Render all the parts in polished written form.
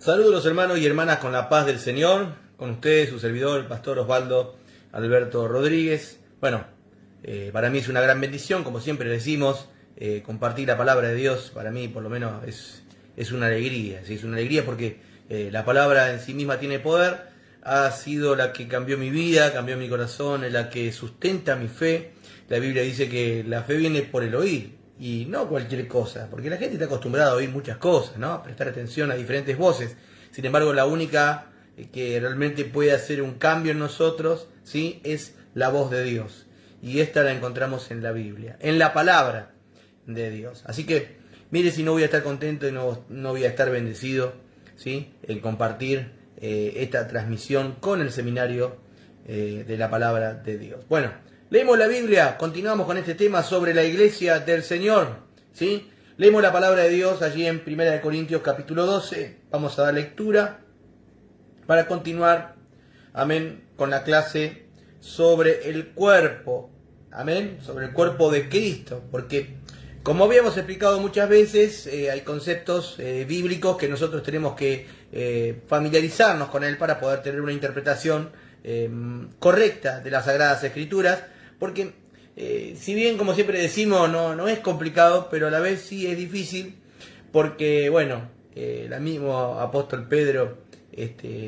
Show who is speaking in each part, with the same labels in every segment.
Speaker 1: Saludos hermanos y hermanas con la paz del Señor, con ustedes, su servidor, el pastor Osvaldo Alberto Rodríguez. Bueno, para mí es una gran bendición, como siempre decimos, compartir la palabra de Dios, para mí por lo menos es una alegría, ¿sí? Es una alegría porque la palabra en sí misma tiene poder, ha sido la que cambió mi vida, cambió mi corazón, es la que sustenta mi fe. La Biblia dice que la fe viene por el oír. Y no cualquier cosa, porque la gente está acostumbrada a oír muchas cosas, ¿no? A prestar atención a diferentes voces. Sin embargo, la única que realmente puede hacer un cambio en nosotros, ¿sí? Es la voz de Dios. Y esta la encontramos en la Biblia, en la palabra de Dios. Así que, mire si no voy a estar contento y no voy a estar bendecido, ¿sí? En compartir esta transmisión con el seminario de la palabra de Dios. Bueno, leemos la Biblia, continuamos con este tema sobre la iglesia del Señor, ¿sí? Leemos la palabra de Dios allí en 1 Corintios capítulo 12, vamos a dar lectura para continuar, amén, con la clase sobre el cuerpo, amén, sobre el cuerpo de Cristo, porque como habíamos explicado muchas veces, hay conceptos bíblicos que nosotros tenemos que familiarizarnos con él para poder tener una interpretación correcta de las Sagradas Escrituras, porque si bien, como siempre decimos, no es complicado, pero a la vez sí es difícil, porque, bueno, el mismo apóstol Pedro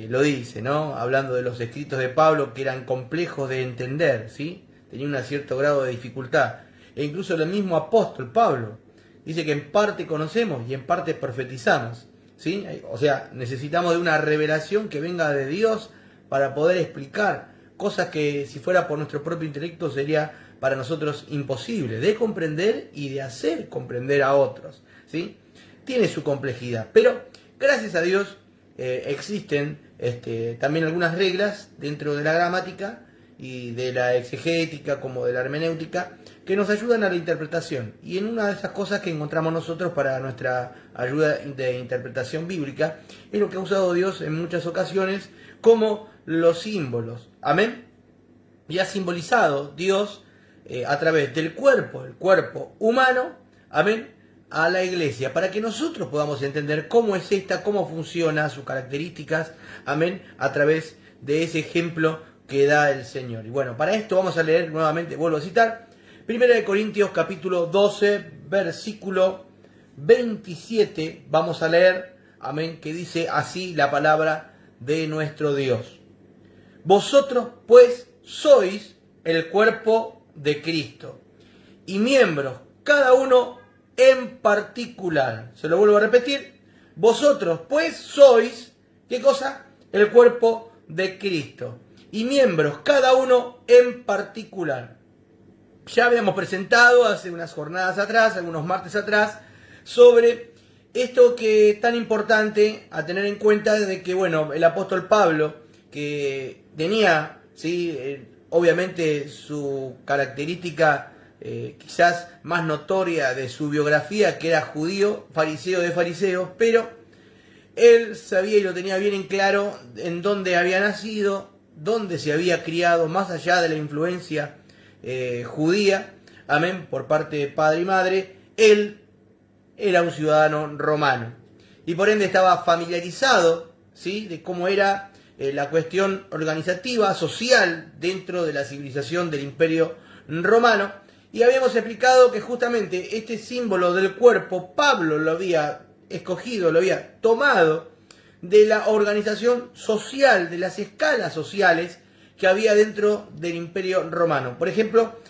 Speaker 1: lo dice, ¿no? Hablando de los escritos de Pablo, que eran complejos de entender, ¿sí? Tenían un cierto grado de dificultad. E incluso el mismo apóstol Pablo dice que en parte conocemos y en parte profetizamos, ¿sí? O sea, necesitamos de una revelación que venga de Dios para poder explicar cosas que si fuera por nuestro propio intelecto sería para nosotros imposible de comprender y de hacer comprender a otros, ¿sí? Tiene su complejidad, pero gracias a Dios existen también algunas reglas dentro de la gramática y de la exegética como de la hermenéutica que nos ayudan a la interpretación, y en una de esas cosas que encontramos nosotros para nuestra ayuda de interpretación bíblica es lo que ha usado Dios en muchas ocasiones como los símbolos, amén, y ha simbolizado Dios a través del cuerpo, el cuerpo humano, amén, a la iglesia, para que nosotros podamos entender cómo es esta, cómo funciona, sus características, amén, a través de ese ejemplo que da el Señor. Y bueno, para esto vamos a leer nuevamente, vuelvo a citar, 1 Corintios capítulo 12, versículo 27, vamos a leer, amén, que dice así la palabra de nuestro Dios. Vosotros pues sois el cuerpo de Cristo y miembros, cada uno en particular. Se lo vuelvo a repetir. Vosotros pues sois, ¿qué cosa? El cuerpo de Cristo y miembros, cada uno en particular. Ya habíamos presentado hace unas jornadas atrás, algunos martes atrás, sobre esto que es tan importante a tener en cuenta de que, bueno, el apóstol Pablo, que tenía, ¿sí? Obviamente su característica quizás más notoria de su biografía, que era judío, fariseo de fariseos, pero él sabía y lo tenía bien en claro en dónde había nacido, dónde se había criado, más allá de la influencia judía, amén, por parte de padre y madre. Él era un ciudadano romano y por ende estaba familiarizado, ¿sí? De cómo era la cuestión organizativa, social, dentro de la civilización del Imperio Romano. Y habíamos explicado que justamente este símbolo del cuerpo, Pablo lo había escogido, lo había tomado de la organización social, de las escalas sociales que había dentro del Imperio Romano. Por ejemplo,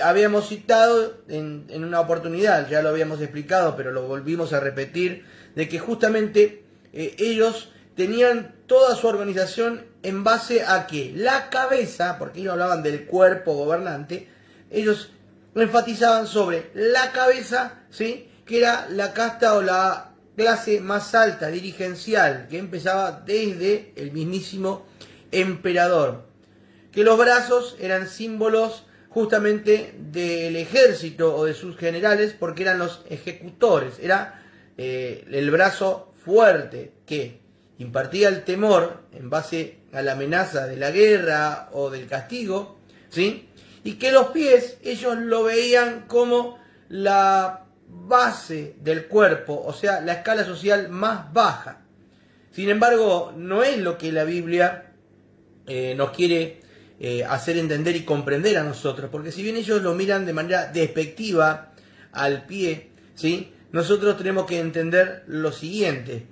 Speaker 1: habíamos citado en una oportunidad, ya lo habíamos explicado, pero lo volvimos a repetir, de que justamente ellos tenían toda su organización en base a que la cabeza, porque ellos hablaban del cuerpo gobernante, ellos enfatizaban sobre la cabeza, ¿sí? Que era la casta o la clase más alta, dirigencial, que empezaba desde el mismísimo emperador. Que los brazos eran símbolos justamente del ejército o de sus generales, porque eran los ejecutores, era el brazo fuerte que impartía el temor en base a la amenaza de la guerra o del castigo, ¿sí? Y que los pies ellos lo veían como la base del cuerpo, o sea, la escala social más baja, Sin embargo, no es lo que la Biblia nos quiere hacer entender y comprender a nosotros, porque si bien ellos lo miran de manera despectiva al pie, ¿sí? Nosotros tenemos que entender lo siguiente.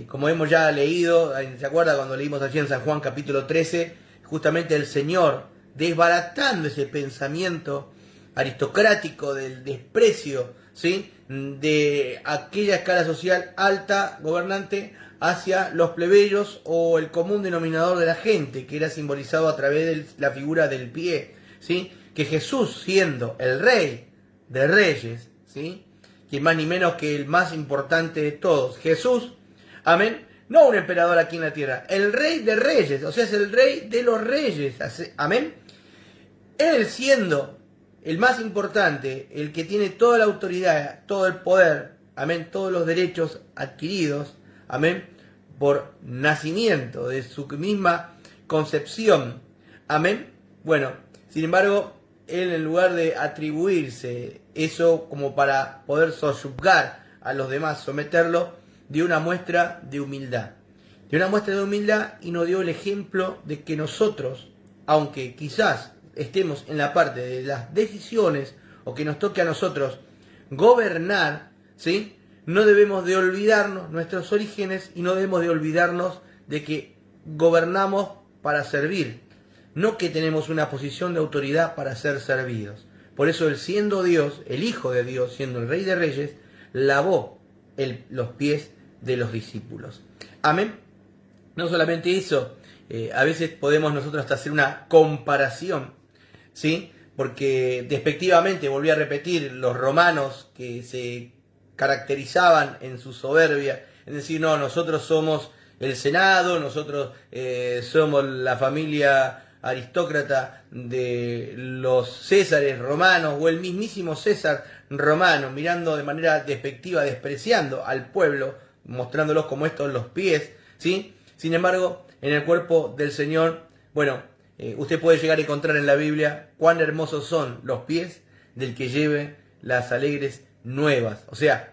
Speaker 1: Como hemos ya leído, ¿se acuerda cuando leímos allí en San Juan capítulo 13? Justamente el Señor, desbaratando ese pensamiento aristocrático del desprecio, ¿sí?, de aquella escala social alta, gobernante, hacia los plebeyos o el común denominador de la gente, que era simbolizado a través de la figura del pie, ¿sí? Que Jesús, siendo el Rey de Reyes, ¿sí?, que más ni menos que el más importante de todos, Jesús, amén, no un emperador aquí en la tierra, el Rey de Reyes, o sea, es el Rey de los Reyes, amén. Él siendo el más importante, el que tiene toda la autoridad, todo el poder, amén, todos los derechos adquiridos, amén, por nacimiento de su misma concepción, amén. Bueno, sin embargo, él, en lugar de atribuirse eso como para poder sojuzgar a los demás, someterlo, dio una muestra de humildad. Dio una muestra de humildad y nos dio el ejemplo de que nosotros, aunque quizás estemos en la parte de las decisiones o que nos toque a nosotros gobernar, ¿sí?, no debemos de olvidarnos nuestros orígenes y no debemos de olvidarnos de que gobernamos para servir, no que tenemos una posición de autoridad para ser servidos. Por eso él, siendo Dios, el Hijo de Dios, siendo el Rey de Reyes, lavó los pies de los discípulos. Amén. No solamente eso, a veces podemos nosotros hasta hacer una comparación, ¿sí? Porque despectivamente, volví a repetir, los romanos que se caracterizaban en su soberbia, es decir, no, nosotros somos el Senado, nosotros somos la familia aristócrata de los Césares romanos, o el mismísimo César romano, mirando de manera despectiva, despreciando al pueblo, mostrándolos como estos los pies, ¿sí? Sin embargo, en el cuerpo del Señor, bueno, usted puede llegar a encontrar en la Biblia cuán hermosos son los pies del que lleve las alegres nuevas. O sea,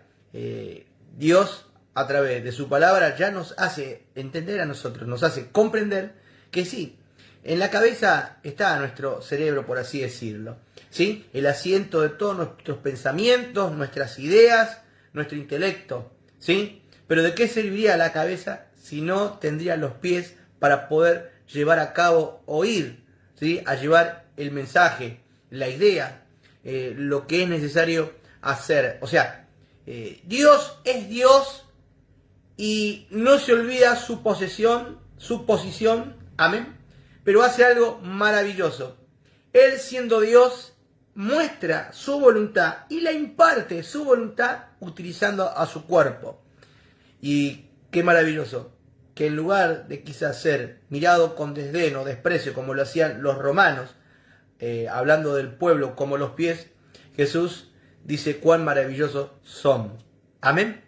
Speaker 1: Dios a través de su palabra ya nos hace entender a nosotros, nos hace comprender que sí, en la cabeza está nuestro cerebro, por así decirlo, ¿sí? El asiento de todos nuestros pensamientos, nuestras ideas, nuestro intelecto, ¿sí? Pero ¿de qué serviría la cabeza si no tendría los pies para poder llevar a cabo, oír, ¿sí?, a llevar el mensaje, la idea, lo que es necesario hacer? O sea, Dios es Dios y no se olvida su posesión, su posición, amén, pero hace algo maravilloso. Él, siendo Dios, muestra su voluntad y la imparte su voluntad utilizando a su cuerpo. Y qué maravilloso que en lugar de quizás ser mirado con desdén o desprecio como lo hacían los romanos, hablando del pueblo como los pies, Jesús dice cuán maravillosos son. Amén.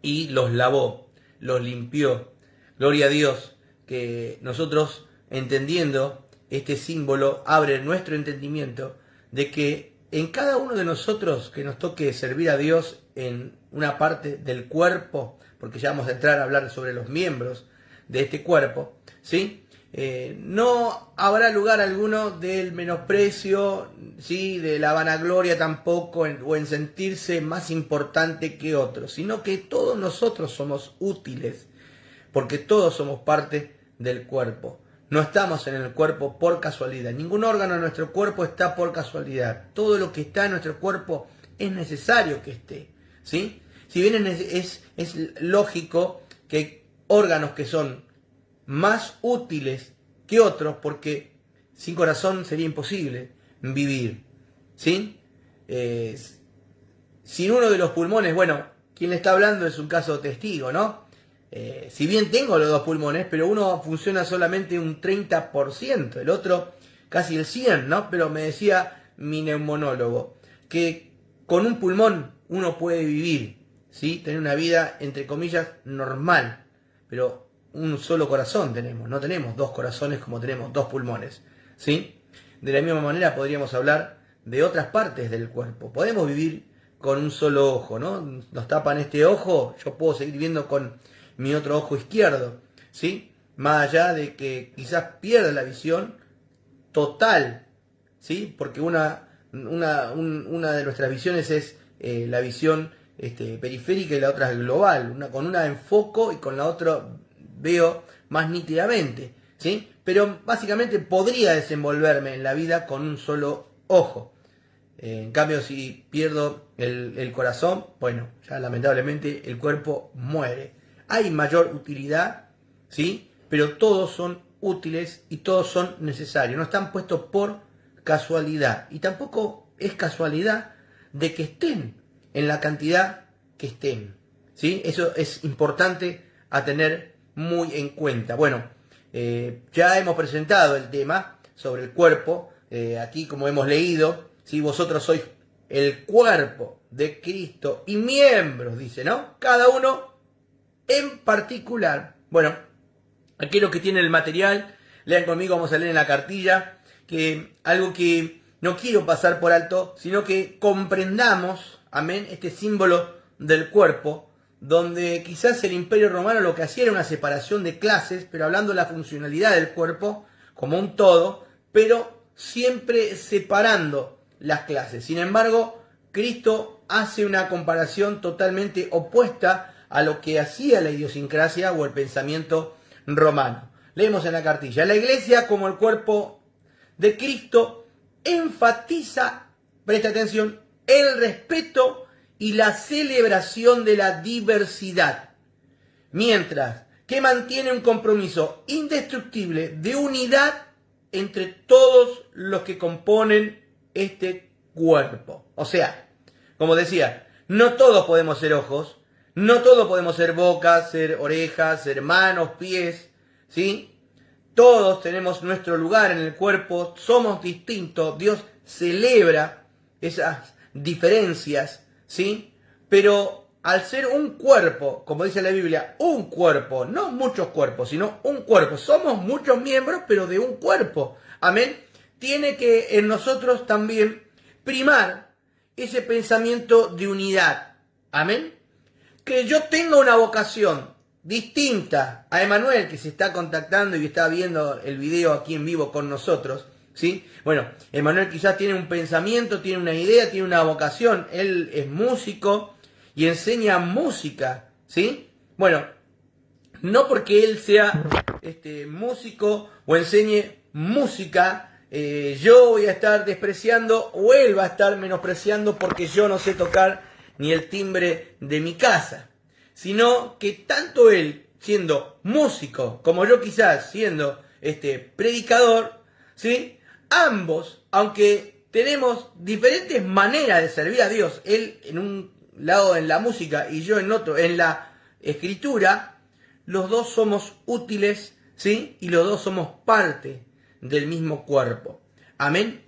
Speaker 1: Y los lavó, los limpió. Gloria a Dios, que nosotros, entendiendo este símbolo, abre nuestro entendimiento de que en cada uno de nosotros que nos toque servir a Dios en una parte del cuerpo, porque ya vamos a entrar a hablar sobre los miembros de este cuerpo, ¿sí? No habrá lugar alguno del menosprecio, ¿sí?, de la vanagloria tampoco, o en sentirse más importante que otros, sino que todos nosotros somos útiles, porque todos somos parte del cuerpo. No estamos en el cuerpo por casualidad, ningún órgano de nuestro cuerpo está por casualidad. Todo lo que está en nuestro cuerpo es necesario que esté, ¿sí? Si bien es lógico que hay órganos que son más útiles que otros, porque sin corazón sería imposible vivir, ¿sí? Sin uno de los pulmones, bueno, quien le está hablando es un caso testigo, ¿no? Si bien tengo los dos pulmones, pero uno funciona solamente un 30%, el otro casi el 100%, ¿no? Pero me decía mi neumonólogo que con un pulmón uno puede vivir, ¿sí? Tener una vida, entre comillas, normal, pero un solo corazón tenemos, no tenemos dos corazones como tenemos dos pulmones, ¿sí? De la misma manera podríamos hablar de otras partes del cuerpo. Podemos vivir con un solo ojo, ¿no? Nos tapan este ojo, yo puedo seguir viendo con mi otro ojo izquierdo, ¿sí? Más allá de que quizás pierda la visión total, ¿sí? Porque una de nuestras visiones es la visión periférica y la otra es global. Con una enfoco y con la otra veo más nítidamente, ¿sí? Pero básicamente podría desenvolverme en la vida con un solo ojo. En cambio, si pierdo el corazón, bueno, ya lamentablemente el cuerpo muere. Hay mayor utilidad, ¿sí? Pero todos son útiles y todos son necesarios. No están puestos por casualidad. Y tampoco es casualidad de que estén en la cantidad que estén, ¿sí? Eso es importante a tener muy en cuenta. Bueno, ya hemos presentado el tema sobre el cuerpo. Aquí, como hemos leído, si vosotros sois el cuerpo de Cristo y miembros, dice, ¿no? Cada uno en particular. Bueno, aquí los que tienen el material, lean conmigo, vamos a leer en la cartilla, que algo que no quiero pasar por alto, sino que comprendamos, amén, este símbolo del cuerpo, donde quizás el Imperio Romano lo que hacía era una separación de clases, pero hablando de la funcionalidad del cuerpo como un todo, pero siempre separando las clases. Sin embargo, Cristo hace una comparación totalmente opuesta a lo que hacía la idiosincrasia o el pensamiento romano. Leemos en la cartilla: la iglesia, como el cuerpo de Cristo, enfatiza, presta atención, el respeto y la celebración de la diversidad, mientras que mantiene un compromiso indestructible de unidad entre todos los que componen este cuerpo. O sea, como decía, no todos podemos ser ojos, no todos podemos ser bocas, ser orejas, ser manos, pies, ¿sí? Todos tenemos nuestro lugar en el cuerpo, somos distintos, Dios celebra esas diferencias, ¿sí? Pero al ser un cuerpo, como dice la Biblia, un cuerpo, no muchos cuerpos, sino un cuerpo, somos muchos miembros, pero de un cuerpo, amén, tiene que en nosotros también primar ese pensamiento de unidad, amén. Que yo tenga una vocación distinta a Emanuel, que se está contactando y está viendo el video aquí en vivo con nosotros, ¿sí? Bueno, Emanuel quizás tiene un pensamiento, tiene una idea, tiene una vocación. Él es músico y enseña música, ¿sí? Bueno, no porque él sea músico o enseñe música, yo voy a estar despreciando o él va a estar menospreciando porque yo no sé tocar ni el timbre de mi casa, sino que tanto él siendo músico como yo quizás siendo predicador, ¿sí? Ambos, aunque tenemos diferentes maneras de servir a Dios, él en un lado en la música y yo en otro en la escritura, los dos somos útiles, ¿sí? Y los dos somos parte del mismo cuerpo. Amén.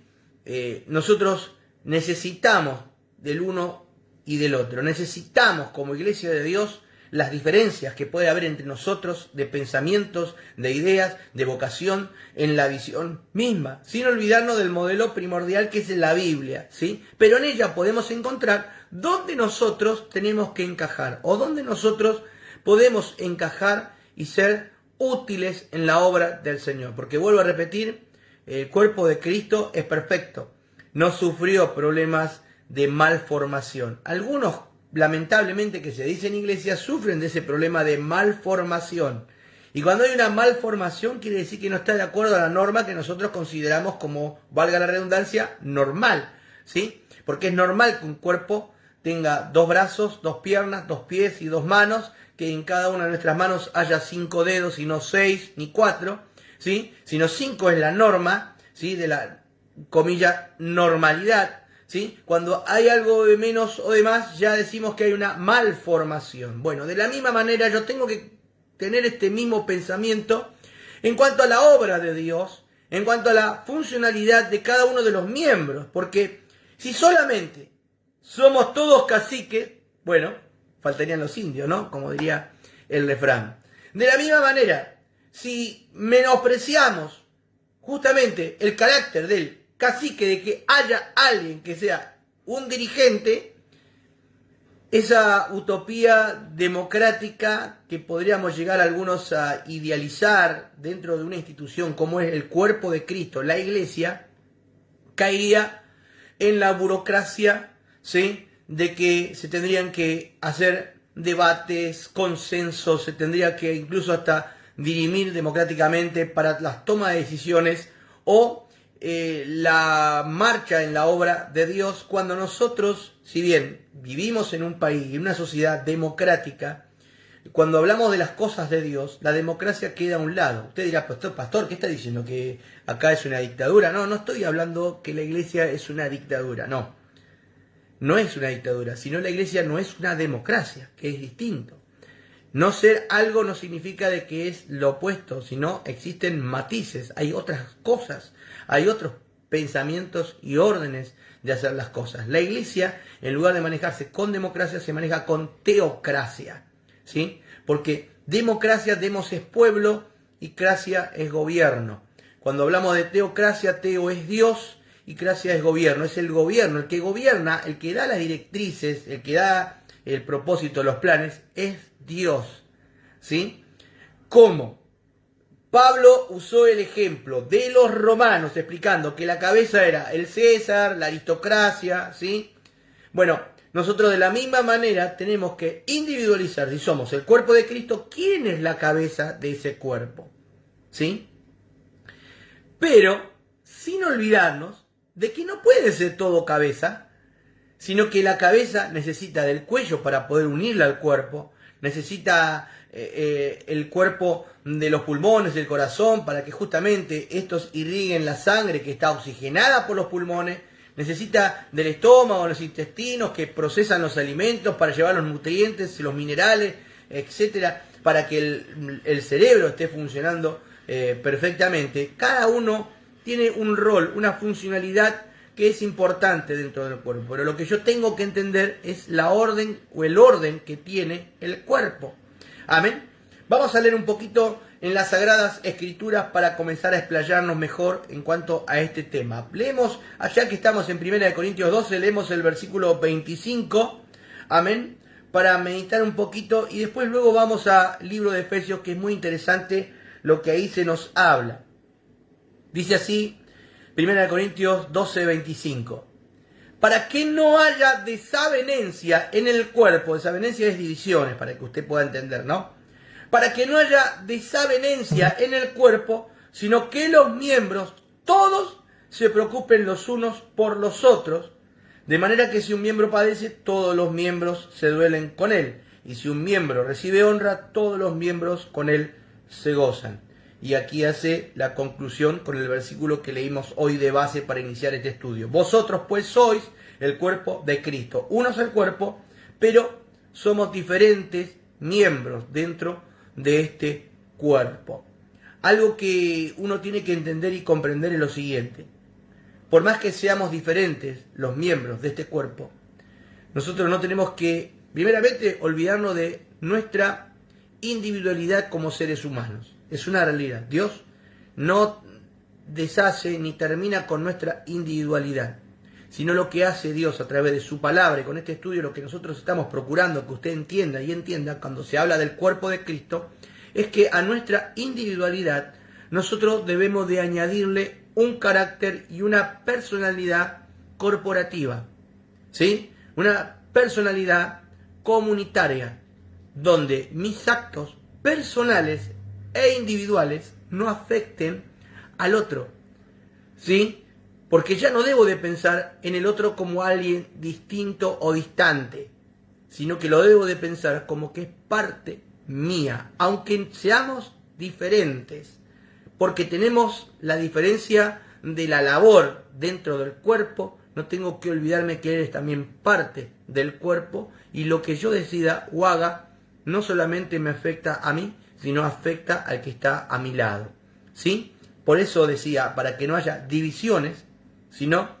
Speaker 1: Nosotros necesitamos del uno y del otro. Necesitamos, como iglesia de Dios, las diferencias que puede haber entre nosotros de pensamientos, de ideas, de vocación, en la visión misma, sin olvidarnos del modelo primordial que es la Biblia, ¿sí? Pero en ella podemos encontrar dónde nosotros tenemos que encajar o dónde nosotros podemos encajar y ser útiles en la obra del Señor. Porque vuelvo a repetir, el cuerpo de Cristo es perfecto, no sufrió problemas de malformación. Algunos, lamentablemente, que se dicen iglesias, sufren de ese problema de malformación. Y cuando hay una malformación, quiere decir que no está de acuerdo a la norma que nosotros consideramos como, valga la redundancia, normal, ¿sí? Porque es normal que un cuerpo tenga 2 brazos, 2 piernas, 2 pies y 2 manos, que en cada una de nuestras manos haya 5 dedos y no 6 ni 4, ¿sí? Sino 5 es la norma, ¿sí? De la, comilla, normalidad, ¿sí? Cuando hay algo de menos o de más, ya decimos que hay una malformación. Bueno, de la misma manera yo tengo que tener este mismo pensamiento en cuanto a la obra de Dios, en cuanto a la funcionalidad de cada uno de los miembros, porque si solamente somos todos caciques, bueno, faltarían los indios, ¿no? Como diría el refrán. De la misma manera, si menospreciamos justamente el carácter del cacique, de que haya alguien que sea un dirigente, esa utopía democrática que podríamos llegar algunos a idealizar dentro de una institución como es el cuerpo de Cristo, la Iglesia, caería en la burocracia, ¿sí?, de que se tendrían que hacer debates, consensos, se tendría que incluso hasta dirimir democráticamente para las tomas de decisiones o la marcha en la obra de Dios, cuando nosotros, si bien vivimos en un país, en una sociedad democrática, cuando hablamos de las cosas de Dios, la democracia queda a un lado. Usted dirá, pastor, ¿qué está diciendo? ¿Que acá es una dictadura? No, no estoy hablando que la iglesia es una dictadura, no. No es una dictadura, sino la iglesia no es una democracia, que es distinto. No ser algo no significa de que es lo opuesto, sino existen matices, hay otras cosas, hay otros pensamientos y órdenes de hacer las cosas. La iglesia, en lugar de manejarse con democracia, se maneja con teocracia, ¿sí? Porque democracia, demos es pueblo y cracia es gobierno. Cuando hablamos de teocracia, teo es Dios y cracia es gobierno. Es el gobierno, el que gobierna, el que da las directrices, el que da el propósito, los planes, es Dios, ¿sí? ¿Cómo? Pablo usó el ejemplo de los romanos explicando que la cabeza era el César, la aristocracia, ¿sí? Bueno, nosotros de la misma manera tenemos que individualizar, si somos el cuerpo de Cristo, ¿quién es la cabeza de ese cuerpo? ¿Sí? Pero sin olvidarnos de que no puede ser todo cabeza, sino que la cabeza necesita del cuello para poder unirla al cuerpo, necesita el cuerpo de los pulmones, del corazón, para que justamente estos irriguen la sangre que está oxigenada por los pulmones, necesita del estómago, los intestinos que procesan los alimentos para llevar los nutrientes, los minerales, etcétera, para que el cerebro esté funcionando perfectamente. Cada uno tiene un rol, una funcionalidad que es importante dentro del cuerpo, pero lo que yo tengo que entender es la orden o el orden que tiene el cuerpo. Amén. Vamos a leer un poquito en las Sagradas Escrituras para comenzar a explayarnos mejor en cuanto a este tema. Leemos, allá que estamos en 1 Corintios 12, leemos el versículo 25, amén, para meditar un poquito y después luego vamos al libro de Efesios, que es muy interesante lo que ahí se nos habla. Dice así, 1 Corintios 12, 25. Para que no haya desavenencia en el cuerpo, desavenencia es divisiones, para que usted pueda entender, ¿no? Para que no haya desavenencia en el cuerpo, sino que los miembros, todos, se preocupen los unos por los otros, de manera que si un miembro padece, todos los miembros se duelen con él, y si un miembro recibe honra, todos los miembros con él se gozan. Y aquí hace la conclusión con el versículo que leímos hoy de base para iniciar este estudio. Vosotros pues sois el cuerpo de Cristo. Uno es el cuerpo, pero somos diferentes miembros dentro de este cuerpo. Algo que uno tiene que entender y comprender es lo siguiente. Por más que seamos diferentes los miembros de este cuerpo, nosotros no tenemos que, primeramente, olvidarnos de nuestra individualidad como seres humanos. Es una realidad. Dios no deshace ni termina con nuestra individualidad, sino lo que hace Dios a través de su palabra, y con este estudio lo que nosotros estamos procurando que usted entienda y entienda cuando se habla del cuerpo de Cristo, es que a nuestra individualidad nosotros debemos de añadirle un carácter y una personalidad corporativa, ¿sí? Una personalidad comunitaria, donde mis actos personales e individuales no afecten al otro, ¿sí? Porque ya no debo de pensar en el otro como alguien distinto o distante, sino que lo debo de pensar como que es parte mía, aunque seamos diferentes, porque tenemos la diferencia de la labor dentro del cuerpo. No tengo que olvidarme que eres también parte del cuerpo, y lo que yo decida o haga no solamente me afecta a mí, sino afecta al que está a mi lado, ¿sí? Por eso decía, para que no haya divisiones, sino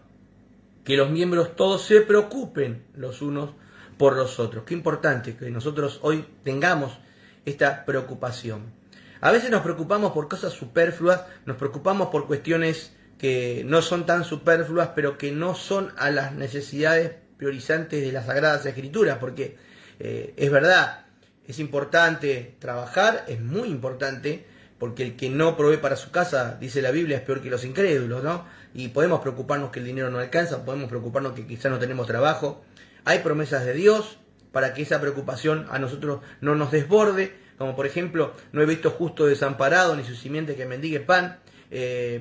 Speaker 1: que los miembros todos se preocupen los unos por los otros. Qué importante que nosotros hoy tengamos esta preocupación. A veces nos preocupamos por cosas superfluas, nos preocupamos por cuestiones que no son tan superfluas, pero que no son a las necesidades priorizantes de las Sagradas Escrituras, porque es verdad, es importante trabajar, es muy importante, porque el que no provee para su casa, dice la Biblia, es peor que los incrédulos, ¿no? Y podemos preocuparnos que el dinero no alcanza, podemos preocuparnos que quizás no tenemos trabajo. Hay promesas de Dios para que esa preocupación a nosotros no nos desborde, como por ejemplo, no he visto justo desamparado ni su simiente que mendigue pan,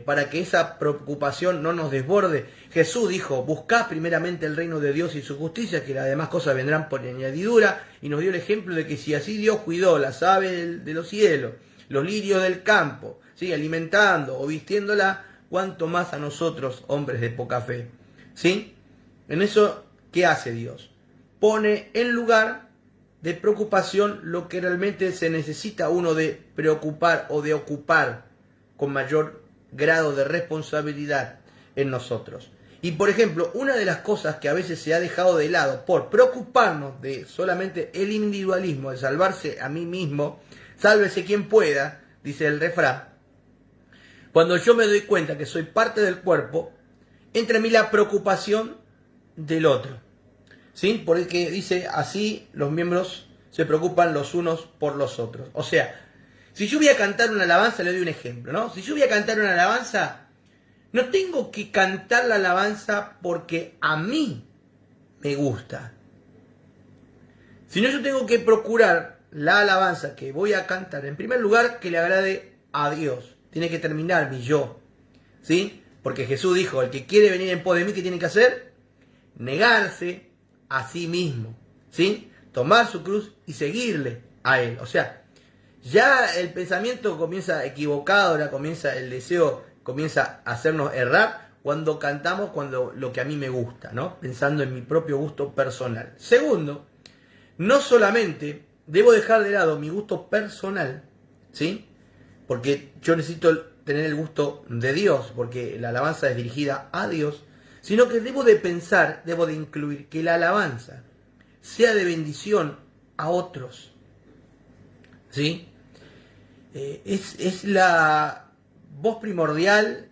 Speaker 1: para que esa preocupación no nos desborde. Jesús dijo, buscad primeramente el reino de Dios y su justicia, que las demás cosas vendrán por añadidura, y nos dio el ejemplo de que si así Dios cuidó las aves de los cielos, los lirios del campo, ¿sí?, alimentando o vistiéndola, cuánto más a nosotros, hombres de poca fe. ¿Sí? En eso, ¿qué hace Dios? Pone en lugar de preocupación lo que realmente se necesita uno de preocupar o de ocupar con mayor grado de responsabilidad en nosotros. Y por ejemplo, una de las cosas que a veces se ha dejado de lado por preocuparnos de solamente el individualismo, de salvarse a mí mismo, sálvese quien pueda, dice el refrán. Cuando yo me doy cuenta que soy parte del cuerpo, entra en mí la preocupación del otro. ¿Sí? Porque dice, así los miembros se preocupan los unos por los otros. O sea, si yo voy a cantar una alabanza, le doy un ejemplo, ¿no? Si yo voy a cantar una alabanza, no tengo que cantar la alabanza porque a mí me gusta, sino yo tengo que procurar la alabanza que voy a cantar, en primer lugar, que le agrade a Dios. Tiene que terminar mi yo, ¿sí? Porque Jesús dijo, el que quiere venir en pos de mí, ¿qué tiene que hacer? Negarse a sí mismo, ¿sí? Tomar su cruz y seguirle a Él. O sea, ya el pensamiento comienza equivocado, ahora comienza el deseo, comienza a hacernos errar cuando cantamos cuando lo que a mí me gusta, ¿no? Pensando en mi propio gusto personal. Segundo, no solamente debo dejar de lado mi gusto personal, ¿sí? Porque yo necesito tener el gusto de Dios, porque la alabanza es dirigida a Dios, sino que debo de pensar, debo de incluir que la alabanza sea de bendición a otros, ¿sí? Es la voz primordial,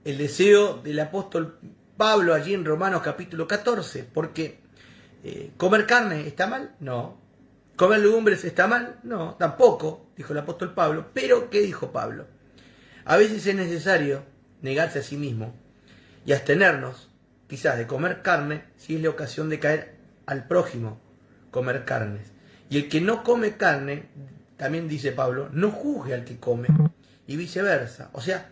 Speaker 1: el deseo del apóstol Pablo allí en Romanos capítulo 14, porque ¿comer carne está mal? No. ¿Comer legumbres está mal? No, tampoco, dijo el apóstol Pablo. Pero, ¿qué dijo Pablo? A veces es necesario negarse a sí mismo y abstenernos, quizás, de comer carne, si es la ocasión de caer al prójimo comer carnes. Y el que no come carne, también dice Pablo, no juzgue al que come, y viceversa. O sea,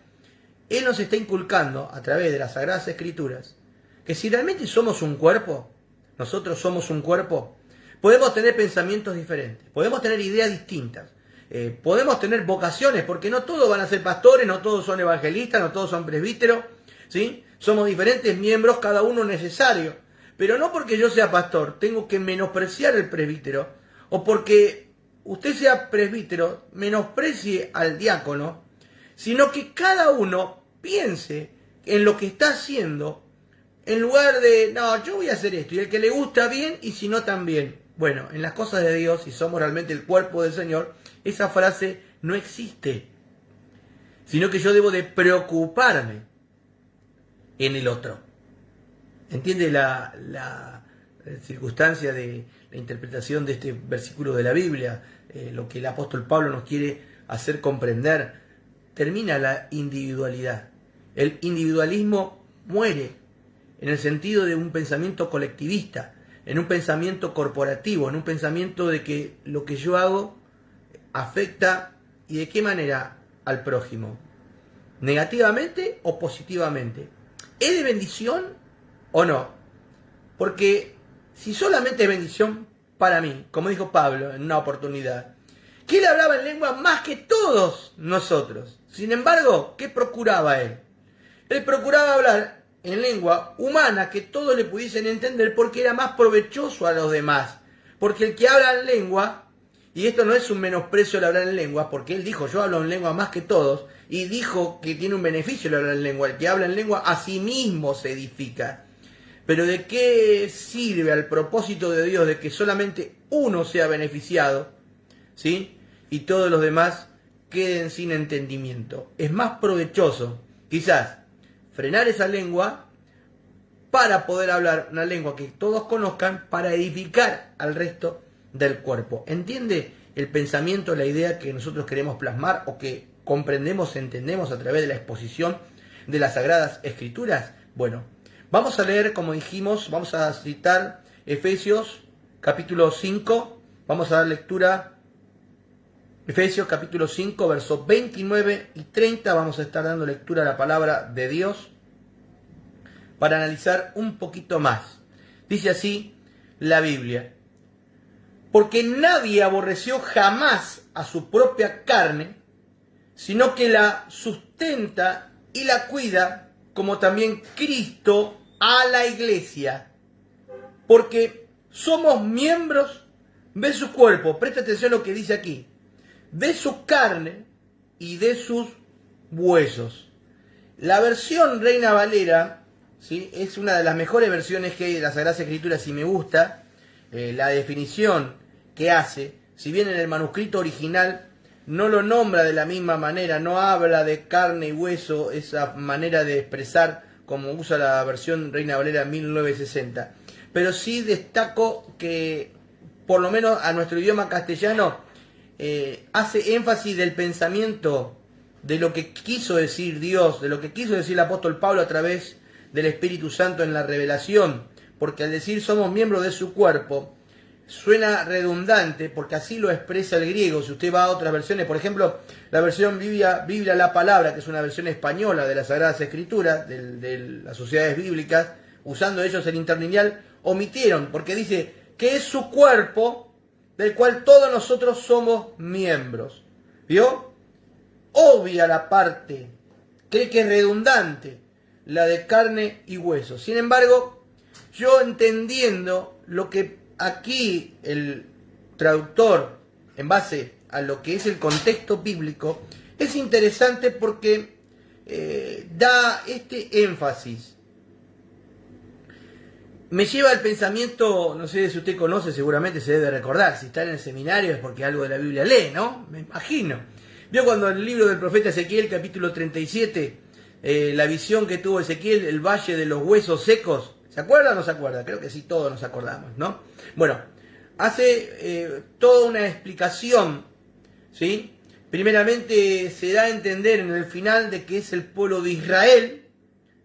Speaker 1: él nos está inculcando, a través de las Sagradas Escrituras, que si realmente somos un cuerpo, nosotros somos un cuerpo, podemos tener pensamientos diferentes, podemos tener ideas distintas, podemos tener vocaciones, porque no todos van a ser pastores, no todos son evangelistas, no todos son presbíteros, ¿sí? Somos diferentes miembros, cada uno necesario. Pero no porque yo sea pastor, tengo que menospreciar el presbítero, o porque usted sea presbítero, menosprecie al diácono, sino que cada uno piense en lo que está haciendo, en lugar de, no, yo voy a hacer esto, y el que le gusta bien, y si no también. Bueno, en las cosas de Dios, si somos realmente el cuerpo del Señor, esa frase no existe, sino que yo debo de preocuparme en el otro. ¿Entiende la circunstancia de la interpretación de este versículo de la Biblia? Lo que el apóstol Pablo nos quiere hacer comprender. Termina la individualidad. El individualismo muere en el sentido de un pensamiento colectivista, en un pensamiento corporativo, en un pensamiento de que lo que yo hago afecta, ¿y de qué manera?, al prójimo. ¿Negativamente o positivamente? ¿Es de bendición o no? Porque si solamente es bendición para mí, como dijo Pablo en una oportunidad, que él hablaba en lengua más que todos nosotros. Sin embargo, ¿qué procuraba él? Él procuraba hablar en lengua humana que todos le pudiesen entender porque era más provechoso a los demás. Porque el que habla en lengua, y esto no es un menosprecio el hablar en lengua, porque él dijo, yo hablo en lengua más que todos, y dijo que tiene un beneficio el hablar en lengua. El que habla en lengua a sí mismo se edifica. Pero ¿de qué sirve al propósito de Dios de que solamente uno sea beneficiado, ¿sí?, y todos los demás queden sin entendimiento? Es más provechoso, quizás, frenar esa lengua para poder hablar una lengua que todos conozcan, para edificar al resto del cuerpo. ¿Entiende el pensamiento, la idea que nosotros queremos plasmar o que comprendemos, entendemos a través de la exposición de las Sagradas Escrituras? Bueno, vamos a leer, como dijimos, vamos a citar Efesios capítulo 5, vamos a dar lectura Efesios capítulo 5, versos 29 y 30, vamos a estar dando lectura a la palabra de Dios para analizar un poquito más. Dice así la Biblia: porque nadie aborreció jamás a su propia carne, sino que la sustenta y la cuida, como también Cristo a la iglesia, porque somos miembros de su cuerpo. Presta atención a lo que dice aquí: de su carne y de sus huesos. La versión Reina Valera, ¿sí?, es una de las mejores versiones que hay de las Sagradas Escrituras y me gusta la definición que hace. Si bien en el manuscrito original no lo nombra de la misma manera, no habla de carne y hueso, esa manera de expresar como usa la versión Reina Valera 1960. Pero sí destaco que, por lo menos a nuestro idioma castellano, hace énfasis del pensamiento de lo que quiso decir Dios, de lo que quiso decir el apóstol Pablo a través del Espíritu Santo en la revelación, porque al decir somos miembros de su cuerpo, suena redundante, porque así lo expresa el griego. Si usted va a otras versiones, por ejemplo, la versión Biblia la Palabra, que es una versión española de las Sagradas Escrituras, de las sociedades bíblicas, usando ellos el interlineal, omitieron, porque dice que es su cuerpo, del cual todos nosotros somos miembros. ¿Vio? Obvia la parte, cree que es redundante, la de carne y hueso. Sin embargo, yo entendiendo lo que aquí el traductor, en base a lo que es el contexto bíblico, es interesante porque da este énfasis. Me lleva al pensamiento, no sé si usted conoce, seguramente se debe recordar, si está en el seminario es porque algo de la Biblia lee, ¿no? Me imagino. ¿Vio cuando en el libro del profeta Ezequiel, capítulo 37, la visión que tuvo Ezequiel, el valle de los huesos secos? ¿Se acuerda o no se acuerda? Creo que sí, todos nos acordamos, ¿no? Bueno, hace toda una explicación, ¿sí? Primeramente se da a entender en el final de que es el pueblo de Israel,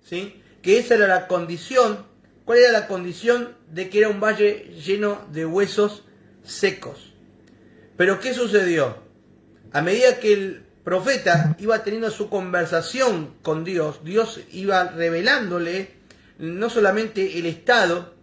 Speaker 1: ¿sí?, que esa era la condición. ¿Cuál era la condición? De que era un valle lleno de huesos secos. Pero ¿qué sucedió? A medida que el profeta iba teniendo su conversación con Dios, Dios iba revelándole no solamente el estado,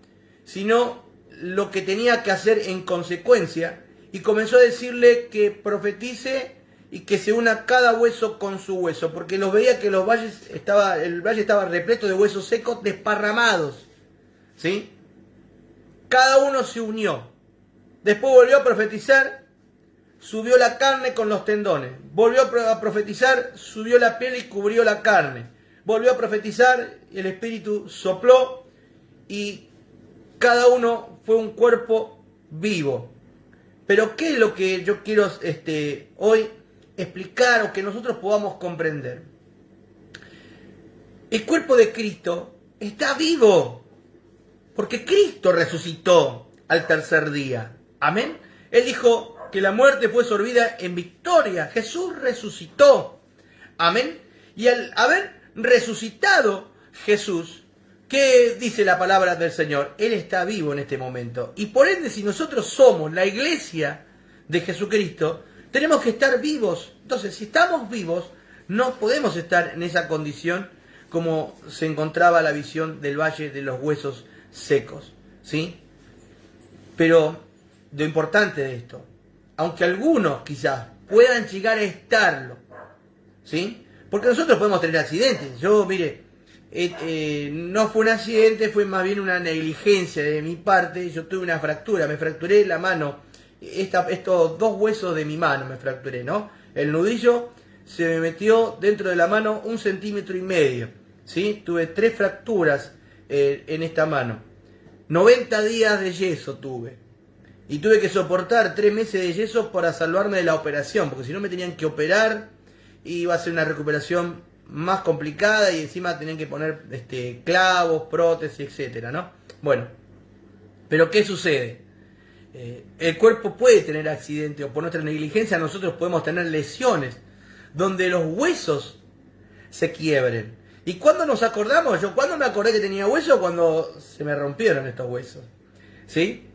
Speaker 1: sino lo que tenía que hacer en consecuencia, y comenzó a decirle que profetice y que se una cada hueso con su hueso, porque los veía que el valle estaba repleto de huesos secos desparramados, ¿sí? Cada uno se unió. Después volvió a profetizar, subió la carne con los tendones. Volvió a profetizar, subió la piel y cubrió la carne. Volvió a profetizar, el Espíritu sopló y cada uno fue un cuerpo vivo. Pero ¿qué es lo que yo quiero hoy explicar o que nosotros podamos comprender? El cuerpo de Cristo está vivo, porque Cristo resucitó al tercer día. Amén. Él dijo que la muerte fue sorbida en victoria. Jesús resucitó. Amén. Y al haber resucitado Jesús, ¿qué dice la palabra del Señor? Él está vivo en este momento. Y por ende, si nosotros somos la iglesia de Jesucristo, tenemos que estar vivos. Entonces, si estamos vivos, no podemos estar en esa condición como se encontraba la visión del valle de los huesos secos, ¿sí? Pero lo importante de esto, aunque algunos quizás puedan llegar a estarlo, ¿sí? Porque nosotros podemos tener accidentes. Yo, mire, no fue un accidente, fue más bien una negligencia de mi parte. Yo tuve una fractura, me fracturé la mano, estos dos huesos de mi mano me fracturé, ¿no? El nudillo se me metió dentro de la mano 1,5 centímetros, ¿sí? Tuve 3 fracturas en esta mano. 90 días de yeso tuve. Y tuve que soportar 3 meses de yeso para salvarme de la operación, porque si no me tenían que operar y iba a ser una recuperación más complicada y encima tenían que poner clavos, prótesis, etcétera, ¿no? Bueno, pero ¿qué sucede? El cuerpo puede tener accidentes, o por nuestra negligencia nosotros podemos tener lesiones donde los huesos se quiebren. ¿Y cuándo nos acordamos? Yo cuando me acordé que tenía hueso, cuando se me rompieron estos huesos, ¿sí?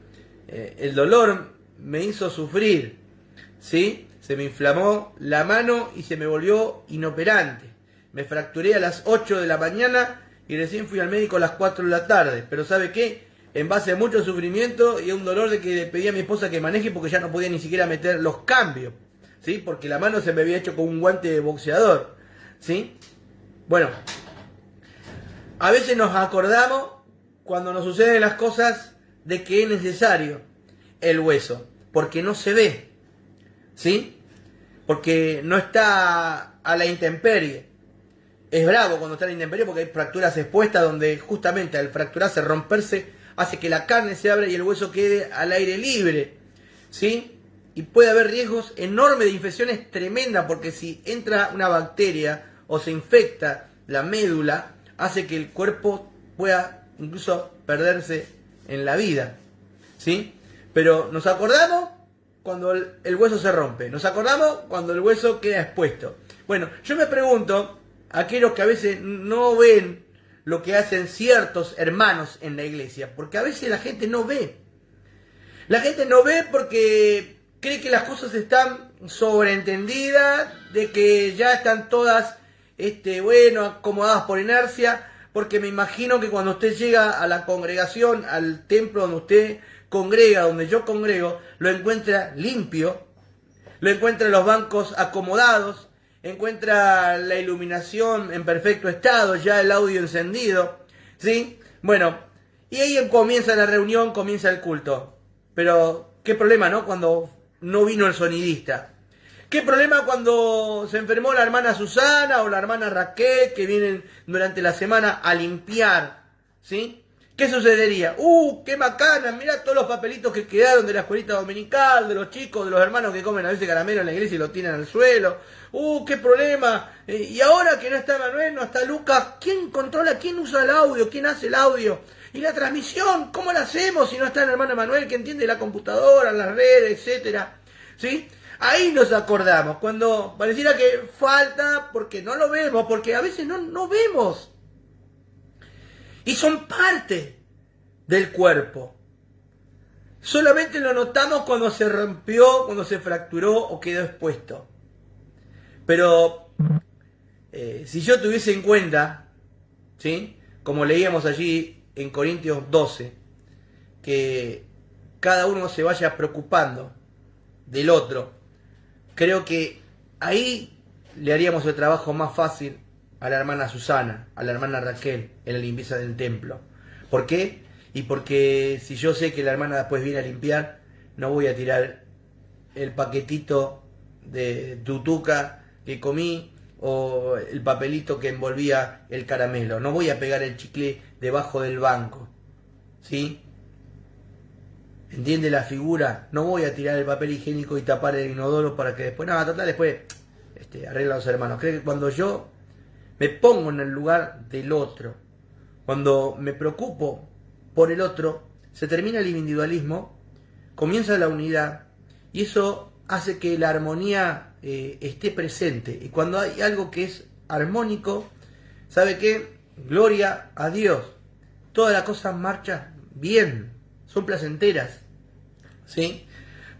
Speaker 1: El dolor me hizo sufrir, ¿sí? Se me inflamó la mano y se me volvió inoperante. Me fracturé a las 8 de la mañana y recién fui al médico a las 4 de la tarde. Pero ¿sabe qué? En base a mucho sufrimiento y a un dolor de que le pedí a mi esposa que maneje porque ya no podía ni siquiera meter los cambios, ¿sí? Porque la mano se me había hecho con un guante de boxeador, ¿sí? Bueno, a veces nos acordamos cuando nos suceden las cosas de que es necesario el hueso, porque no se ve, ¿sí? Porque no está a la intemperie. Es bravo cuando está a la intemperie porque hay fracturas expuestas donde justamente al fracturarse, romperse, hace que la carne se abra y el hueso quede al aire libre, ¿sí? Y puede haber riesgos enormes de infecciones tremendas porque si entra una bacteria o se infecta la médula, hace que el cuerpo pueda incluso perderse en la vida, ¿sí? Pero nos acordamos cuando el hueso se rompe, nos acordamos cuando el hueso queda expuesto. Bueno, yo me pregunto, aquellos que a veces no ven lo que hacen ciertos hermanos en la iglesia, porque a veces la gente no ve. La gente no ve porque cree que las cosas están sobreentendidas, de que ya están todas acomodadas por inercia, porque me imagino que cuando usted llega a la congregación, al templo donde usted congrega, donde yo congrego, lo encuentra limpio, lo encuentra los bancos acomodados, encuentra la iluminación en perfecto estado, ya el audio encendido, ¿sí? Bueno, y ahí comienza la reunión, comienza el culto. Pero, qué problema, ¿no? Cuando no vino el sonidista. ¿Qué problema cuando se enfermó la hermana Susana o la hermana Raquel que vienen durante la semana a limpiar? ¿Sí? ¿Qué sucedería? ¡Qué macana! Mirá todos los papelitos que quedaron de la escuelita dominical, de los chicos, de los hermanos que comen a veces caramelo en la iglesia y lo tiran al suelo. ¡Qué problema! Y ahora que no está Manuel, no está Lucas, ¿quién controla? ¿Quién usa el audio? ¿Quién hace el audio? ¿Y la transmisión? ¿Cómo la hacemos si no está el hermano Manuel que entiende la computadora, las redes, etcétera? ¿Sí? Ahí nos acordamos, cuando pareciera que falta, porque no lo vemos, porque a veces no vemos. Y son parte del cuerpo. Solamente lo notamos cuando se rompió, cuando se fracturó o quedó expuesto. Pero si yo tuviese en cuenta, ¿sí? Como leíamos allí en Corintios 12, que cada uno se vaya preocupando del otro, creo que ahí le haríamos el trabajo más fácil a la hermana Susana, a la hermana Raquel, en la limpieza del templo. ¿Por qué? Y porque si yo sé que la hermana después viene a limpiar, no voy a tirar el paquetito de tutuca que comí o el papelito que envolvía el caramelo. No voy a pegar el chicle debajo del banco, ¿sí? ¿Entiende la figura? No voy a tirar el papel higiénico y tapar el inodoro para que después... No, total, después arreglan los hermanos. Creo que cuando yo me pongo en el lugar del otro, cuando me preocupo por el otro, se termina el individualismo, comienza la unidad y eso hace que la armonía esté presente. Y cuando hay algo que es armónico, ¿sabe qué? Gloria a Dios. Todas las cosas marchan bien, son placenteras, ¿sí?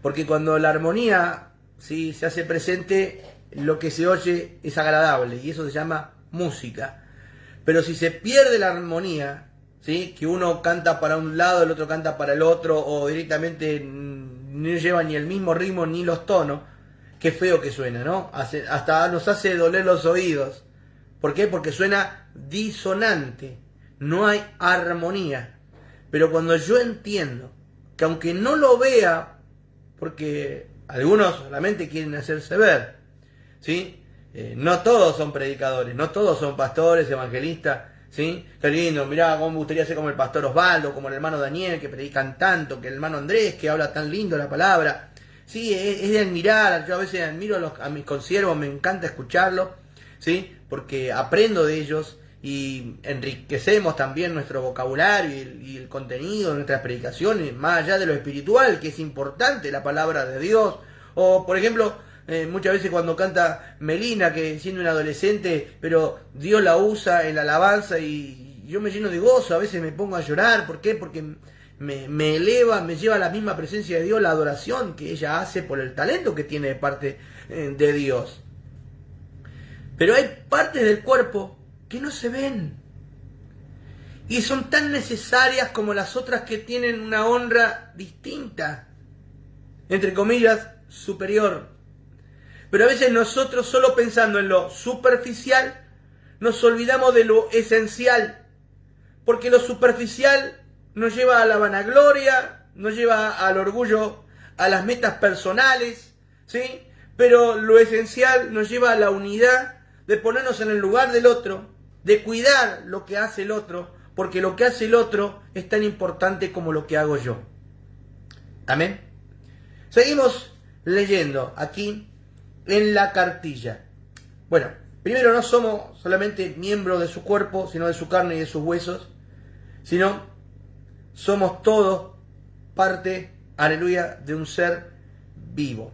Speaker 1: Porque cuando la armonía, ¿sí?, se hace presente, lo que se oye es agradable y eso se llama música. Pero si se pierde la armonía, ¿sí?, que uno canta para un lado, el otro canta para el otro, o directamente no lleva ni el mismo ritmo ni los tonos, qué feo que suena, ¿no? Hasta nos hace doler los oídos. ¿Por qué? Porque suena disonante, no hay armonía. Pero cuando yo entiendo que aunque no lo vea, porque algunos solamente quieren hacerse ver, ¿sí? No todos son predicadores, no todos son pastores, evangelistas, ¿sí? Qué lindo, mirá, cómo me gustaría ser como el pastor Osvaldo, como el hermano Daniel, que predican tanto, que el hermano Andrés, que habla tan lindo la palabra. Sí, es de admirar, yo a veces admiro a mis consiervos, me encanta escucharlo, ¿sí? Porque aprendo de ellos y enriquecemos también nuestro vocabulario y el contenido de nuestras predicaciones, más allá de lo espiritual, que es importante la palabra de Dios. O, por ejemplo, muchas veces cuando canta Melina, que siendo una adolescente, pero Dios la usa en la alabanza y yo me lleno de gozo, a veces me pongo a llorar. ¿Por qué? Porque me eleva, me lleva a la misma presencia de Dios la adoración que ella hace por el talento que tiene de parte de Dios. Pero hay partes del cuerpo que no se ven y son tan necesarias como las otras que tienen una honra distinta, entre comillas, superior. Pero a veces nosotros, solo pensando en lo superficial, nos olvidamos de lo esencial, porque lo superficial nos lleva a la vanagloria, nos lleva al orgullo, a las metas personales, ¿sí? Pero lo esencial nos lleva a la unidad, de ponernos en el lugar del otro, de cuidar lo que hace el otro, porque lo que hace el otro es tan importante como lo que hago yo. Amén. Seguimos leyendo aquí en la cartilla. Bueno, primero, no somos solamente miembros de su cuerpo, sino de su carne y de sus huesos, sino somos todos parte, aleluya, de un ser vivo.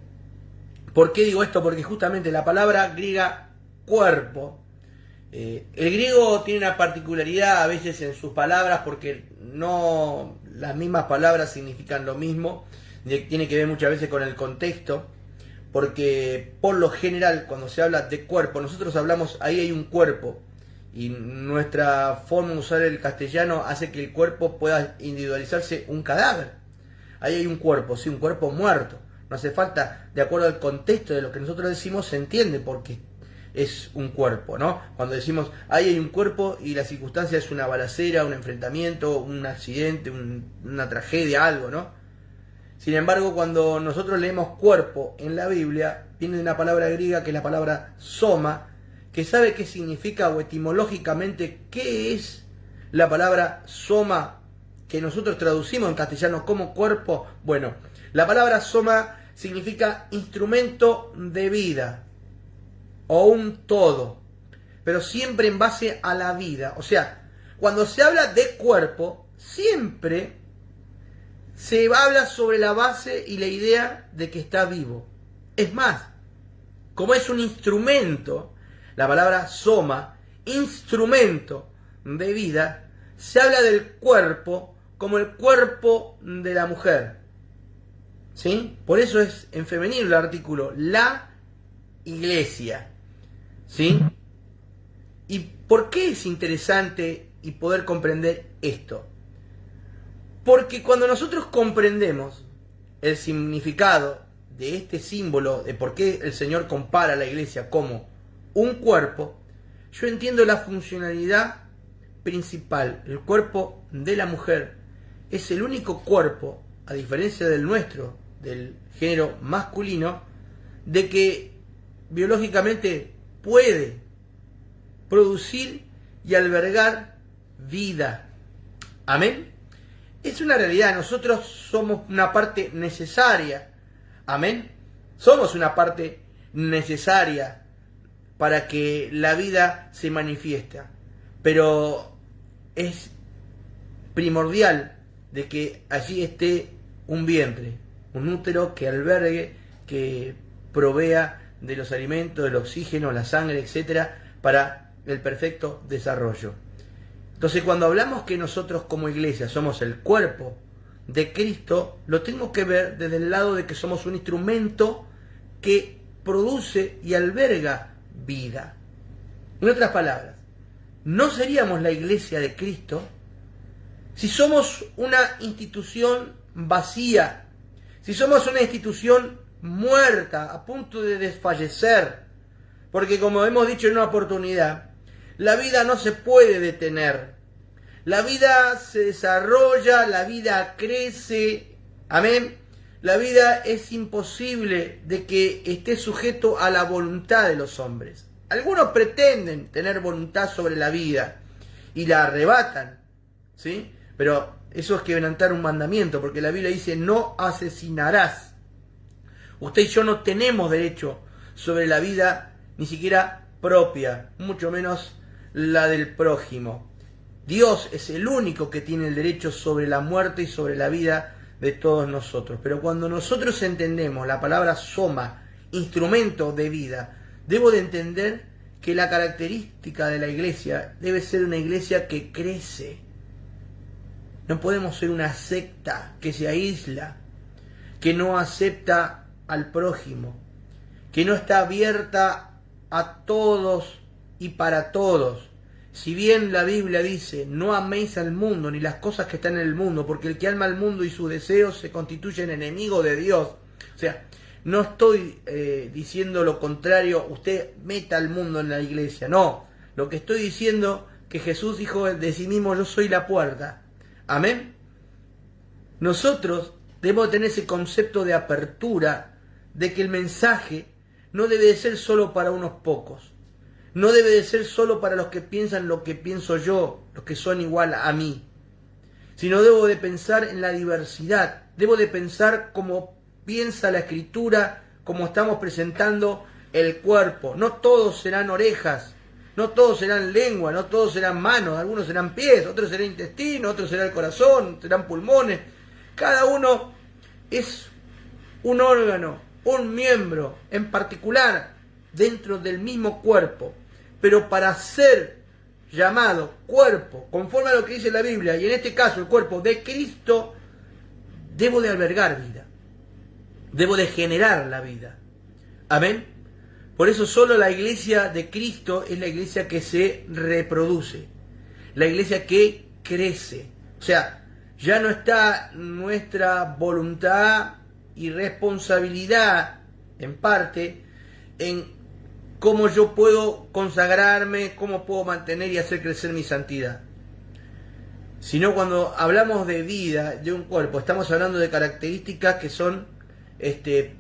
Speaker 1: ¿Por qué digo esto? Porque justamente la palabra griega cuerpo, el griego tiene una particularidad a veces en sus palabras, porque no las mismas palabras significan lo mismo, tiene que ver muchas veces con el contexto, porque por lo general cuando se habla de cuerpo, nosotros hablamos, ahí hay un cuerpo, y nuestra forma de usar el castellano hace que el cuerpo pueda individualizarse un cadáver. Ahí hay un cuerpo, sí, un cuerpo muerto. No hace falta, de acuerdo al contexto de lo que nosotros decimos, se entiende porque es un cuerpo, ¿no? Cuando decimos, ahí hay un cuerpo y la circunstancia es una balacera, un enfrentamiento, un accidente, una tragedia, algo, ¿no? Sin embargo, cuando nosotros leemos cuerpo en la Biblia, viene de una palabra griega que es la palabra soma, que sabe qué significa o etimológicamente qué es la palabra soma, que nosotros traducimos en castellano como cuerpo. Bueno, la palabra soma significa instrumento de vida o un todo, pero siempre en base a la vida. O sea, cuando se habla de cuerpo, siempre se habla sobre la base y la idea de que está vivo. Es más, como es un instrumento, la palabra soma, instrumento de vida, se habla del cuerpo como el cuerpo de la mujer, ¿sí? Por eso es en femenino el artículo, la iglesia, ¿sí? ¿Y por qué es interesante y poder comprender esto? Porque cuando nosotros comprendemos el significado de este símbolo, de por qué el Señor compara a la iglesia como un cuerpo, yo entiendo la funcionalidad principal. El cuerpo de la mujer es el único cuerpo, a diferencia del nuestro, del género masculino, de que biológicamente puede producir y albergar vida. Amén. Es una realidad, nosotros somos una parte necesaria. Amén. Somos una parte necesaria para que la vida se manifiesta. Pero es primordial de que allí esté un vientre, un útero que albergue, que provea de los alimentos, del oxígeno, la sangre, etcétera, para el perfecto desarrollo. Entonces, cuando hablamos que nosotros como iglesia somos el cuerpo de Cristo, lo tengo que ver desde el lado de que somos un instrumento que produce y alberga vida. En otras palabras, no seríamos la iglesia de Cristo si somos una institución vacía, si somos una institución muerta, a punto de desfallecer, porque como hemos dicho en una oportunidad, la vida no se puede detener. La vida se desarrolla, la vida crece. Amén. La vida es imposible de que esté sujeto a la voluntad de los hombres. Algunos pretenden tener voluntad sobre la vida y la arrebatan, ¿sí? Pero eso es quebrantar un mandamiento, porque la Biblia dice, no asesinarás. Usted y yo no tenemos derecho sobre la vida, ni siquiera propia, mucho menos la del prójimo. Dios es el único que tiene el derecho sobre la muerte y sobre la vida de todos nosotros. Pero cuando nosotros entendemos la palabra soma, instrumento de vida, debo de entender que la característica de la iglesia debe ser una iglesia que crece. No podemos ser una secta que se aísla, que no acepta al prójimo, que no está abierta a todos y para todos. Si bien la Biblia dice, no améis al mundo ni las cosas que están en el mundo, porque el que ama al mundo y sus deseos se constituyen enemigo de Dios. O sea, no estoy diciendo lo contrario, usted meta al mundo en la iglesia. No, lo que estoy diciendo que Jesús dijo de sí mismo, yo soy la puerta. Amén. Nosotros debemos tener ese concepto de apertura, de que el mensaje no debe de ser solo para unos pocos. No debe de ser solo para los que piensan lo que pienso yo, los que son igual a mí. Sino debo de pensar en la diversidad. Debo de pensar como piensa la Escritura, como estamos presentando el cuerpo. No todos serán orejas, no todos serán lengua, no todos serán manos, algunos serán pies, otros serán intestino, otros serán el corazón, serán pulmones. Cada uno es un órgano, un miembro en particular dentro del mismo cuerpo. Pero para ser llamado cuerpo, conforme a lo que dice la Biblia, y en este caso el cuerpo de Cristo, debo de albergar vida. Debo de generar la vida. Amén. Por eso solo la iglesia de Cristo es la iglesia que se reproduce. La iglesia que crece. O sea, ya no está nuestra voluntad y responsabilidad, en parte, en cómo yo puedo consagrarme, cómo puedo mantener y hacer crecer mi santidad. Sino cuando hablamos de vida, de un cuerpo, estamos hablando de características que son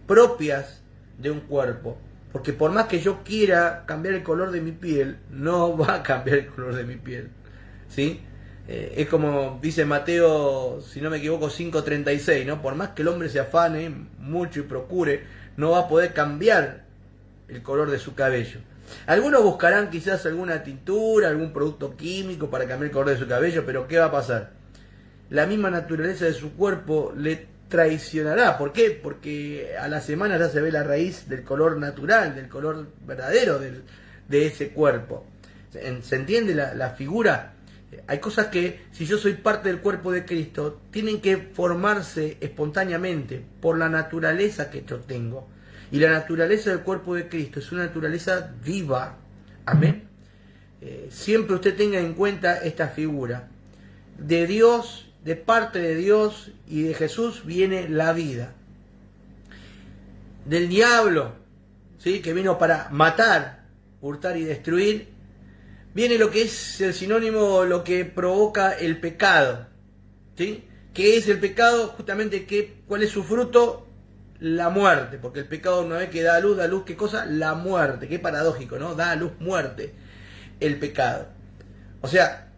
Speaker 1: propias de un cuerpo. Porque por más que yo quiera cambiar el color de mi piel, no va a cambiar el color de mi piel. ¿Sí? Es como dice Mateo, si no me equivoco, 5:36, ¿no? Por más que el hombre se afane mucho y procure, no va a poder cambiar el color de su cabello. Algunos buscarán quizás alguna tintura, algún producto químico para cambiar el color de su cabello, pero ¿qué va a pasar? La misma naturaleza de su cuerpo le traicionará. ¿Por qué? Porque a la semana ya se ve la raíz del color natural, del color verdadero de ese cuerpo. ¿Se entiende la figura? Hay cosas que, si yo soy parte del cuerpo de Cristo, tienen que formarse espontáneamente por la naturaleza que yo tengo. Y la naturaleza del cuerpo de Cristo es una naturaleza viva. Amén. Siempre usted tenga en cuenta esta figura. De Dios, de parte de Dios y de Jesús viene la vida. Del diablo, ¿sí?, que vino para matar, hurtar y destruir, viene lo que es el sinónimo, lo que provoca el pecado. ¿Sí? ¿Qué es el pecado? Justamente, ¿cuál es su fruto? La muerte, porque el pecado, una vez que da a luz, ¿qué cosa? La muerte. Qué paradójico, ¿no? Da a luz muerte el pecado. O sea,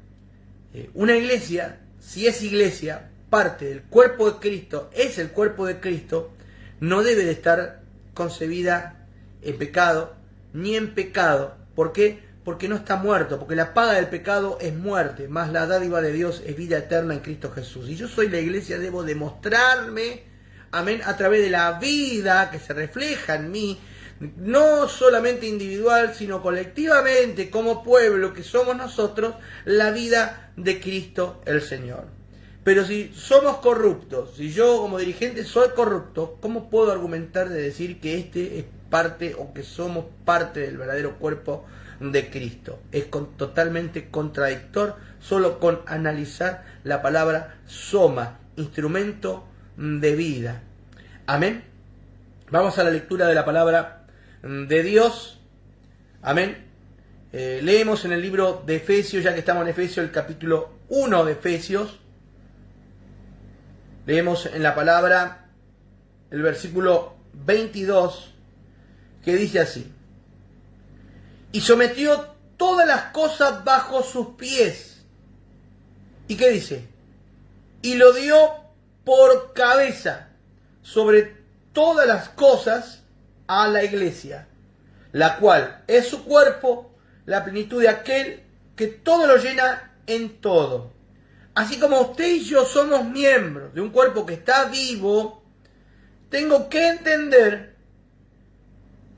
Speaker 1: una iglesia, si es iglesia, parte del cuerpo de Cristo, es el cuerpo de Cristo, no debe de estar concebida en pecado, ni en pecado. ¿Por qué? Porque no está muerto, porque la paga del pecado es muerte, más la dádiva de Dios es vida eterna en Cristo Jesús. Y yo soy la iglesia, debo demostrarme, amén, a través de la vida que se refleja en mí, no solamente individual, sino colectivamente, como pueblo que somos nosotros, la vida de Cristo el Señor. Pero si somos corruptos, si yo como dirigente soy corrupto, ¿cómo puedo argumentar de decir que este es parte o que somos parte del verdadero cuerpo de Cristo? Es totalmente contradictor solo con analizar la palabra soma, instrumento de vida. Amén. Vamos a la lectura de la palabra de Dios. Amén. Leemos en el libro de Efesios, ya que estamos en Efesios, el capítulo 1 de Efesios. Leemos en la palabra el versículo 22, que dice así: y sometió todas las cosas bajo sus pies. ¿Y qué dice? Y lo dio por cabeza sobre todas las cosas a la iglesia, la cual es su cuerpo, la plenitud de aquel que todo lo llena en todo. Así como usted y yo somos miembros de un cuerpo que está vivo, tengo que entender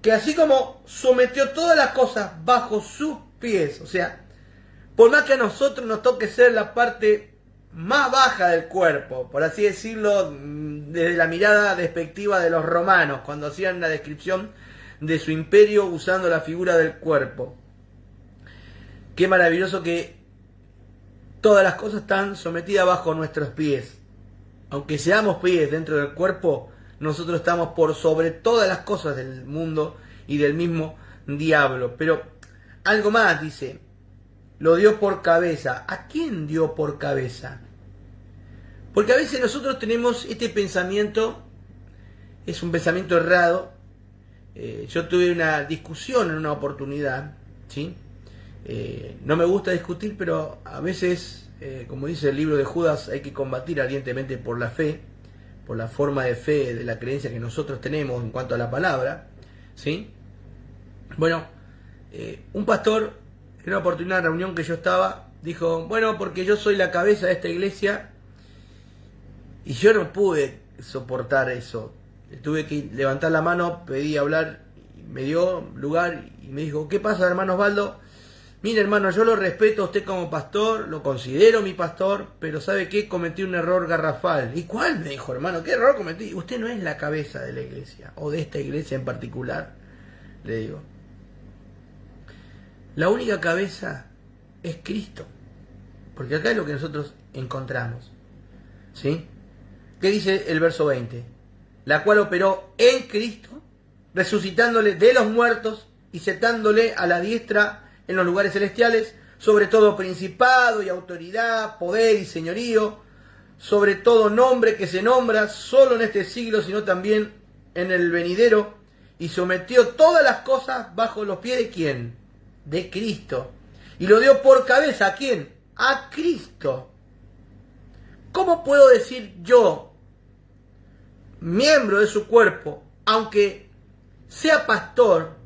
Speaker 1: que así como sometió todas las cosas bajo sus pies, o sea, por más que a nosotros nos toque ser la parte más baja del cuerpo, por así decirlo, desde la mirada despectiva de los romanos, cuando hacían la descripción de su imperio usando la figura del cuerpo. Qué maravilloso que todas las cosas están sometidas bajo nuestros pies. Aunque seamos pies dentro del cuerpo, nosotros estamos por sobre todas las cosas del mundo y del mismo diablo. Pero algo más dice, lo dio por cabeza. ¿A quién dio por cabeza? Porque a veces nosotros tenemos este pensamiento, es un pensamiento errado. Yo tuve una discusión en una oportunidad, ¿sí? No me gusta discutir, pero a veces, como dice el libro de Judas, hay que combatir ardientemente por la fe, por la forma de fe, de la creencia que nosotros tenemos en cuanto a la palabra, ¿sí? Bueno, un pastor, en una oportunidad, en una reunión que yo estaba, dijo, bueno, porque yo soy la cabeza de esta iglesia, y yo no pude soportar eso. Tuve que levantar la mano, pedí hablar, me dio lugar y me dijo, ¿qué pasa, hermano Osvaldo? Mire, hermano, yo lo respeto a usted como pastor, lo considero mi pastor, pero ¿sabe qué? Cometí un error garrafal. ¿Y cuál? Me dijo, hermano, ¿qué error cometí? Usted no es la cabeza de la iglesia, o de esta iglesia en particular, le digo. La única cabeza es Cristo, porque acá es lo que nosotros encontramos, ¿sí? ¿Qué dice el verso 20? La cual operó en Cristo, resucitándole de los muertos y sentándole a la diestra en los lugares celestiales, sobre todo principado y autoridad, poder y señorío, sobre todo nombre que se nombra, solo en este siglo, sino también en el venidero, y sometió todas las cosas bajo los pies de ¿quién? De Cristo. Y lo dio por cabeza, ¿a quién? A Cristo. ¿Cómo puedo decir yo, miembro de su cuerpo, aunque sea pastor?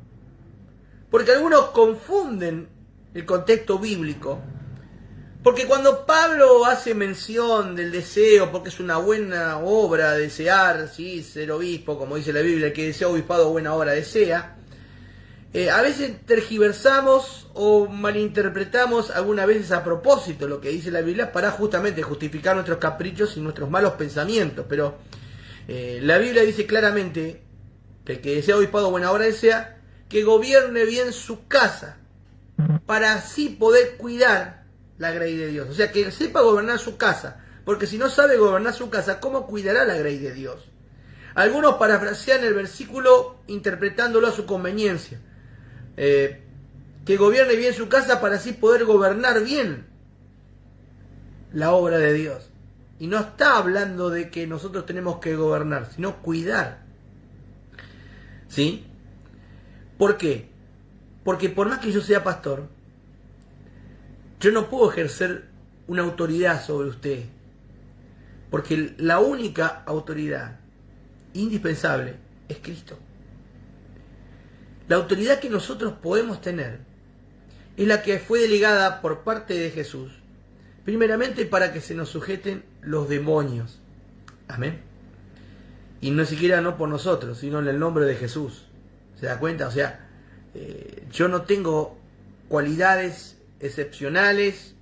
Speaker 1: Porque algunos confunden el contexto bíblico. Porque cuando Pablo hace mención del deseo, porque es una buena obra desear, ¿sí? Ser obispo, como dice la Biblia, el que desea obispado, buena obra desea. A veces tergiversamos o malinterpretamos algunas veces a propósito lo que dice la Biblia para justamente justificar nuestros caprichos y nuestros malos pensamientos. Pero la Biblia dice claramente que el que desea obispado, buena obra desea, que gobierne bien su casa, para así poder cuidar la grey de Dios. O sea, que sepa gobernar su casa, porque si no sabe gobernar su casa, ¿cómo cuidará la grey de Dios? Algunos parafrasean el versículo interpretándolo a su conveniencia. Que gobierne bien su casa para así poder gobernar bien la obra de Dios. Y no está hablando de que nosotros tenemos que gobernar, sino cuidar. ¿Sí? ¿Por qué? Porque por más que yo sea pastor, yo no puedo ejercer una autoridad sobre usted. Porque la única autoridad indispensable es Cristo. La autoridad que nosotros podemos tener es la que fue delegada por parte de Jesús, primeramente para que se nos sujeten los demonios. Amén. Y no siquiera no por nosotros, sino en el nombre de Jesús. ¿Se da cuenta? O sea, yo no tengo cualidades excepcionales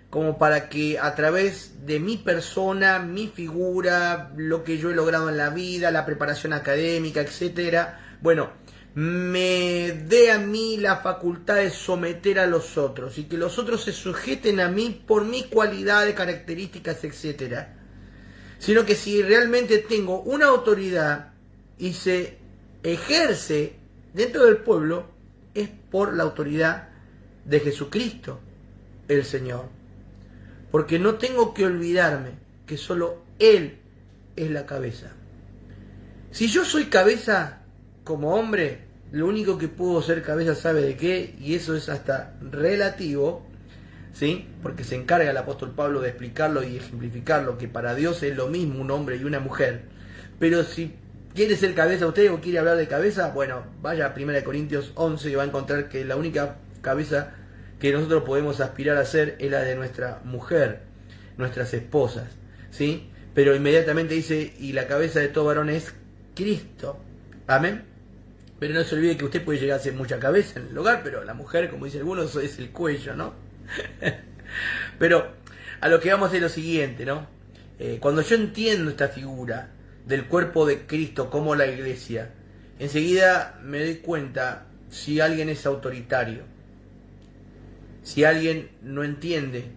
Speaker 1: como para que a través de mi persona, mi figura, lo que yo he logrado en la vida, la preparación académica, etcétera, bueno, me dé a mí la facultad de someter a los otros y que los otros se sujeten a mí por mis cualidades, características, etcétera. Sino que si realmente tengo una autoridad y se ejerce dentro del pueblo, es por la autoridad de Jesucristo, el Señor. Porque no tengo que olvidarme que solo Él es la cabeza. Si yo soy cabeza como hombre, lo único que puedo ser cabeza sabe de qué, y eso es hasta relativo, ¿sí? Porque se encarga el apóstol Pablo de explicarlo y ejemplificarlo, que para Dios es lo mismo un hombre y una mujer. Pero si ¿Quiere ser cabeza usted o quiere hablar de cabeza? Bueno, vaya a 1 Corintios 11 y va a encontrar que la única cabeza que nosotros podemos aspirar a ser es la de nuestra mujer, nuestras esposas, ¿sí? Pero inmediatamente dice, y la cabeza de todo varón es Cristo. Amén. Pero no se olvide que usted puede llegar a ser mucha cabeza en el hogar, pero la mujer, como dicen algunos, es el cuello, ¿no? Pero a lo que vamos es lo siguiente, ¿no? Cuando yo entiendo esta figura del cuerpo de Cristo como la iglesia, enseguida me doy cuenta si alguien es autoritario, si alguien no entiende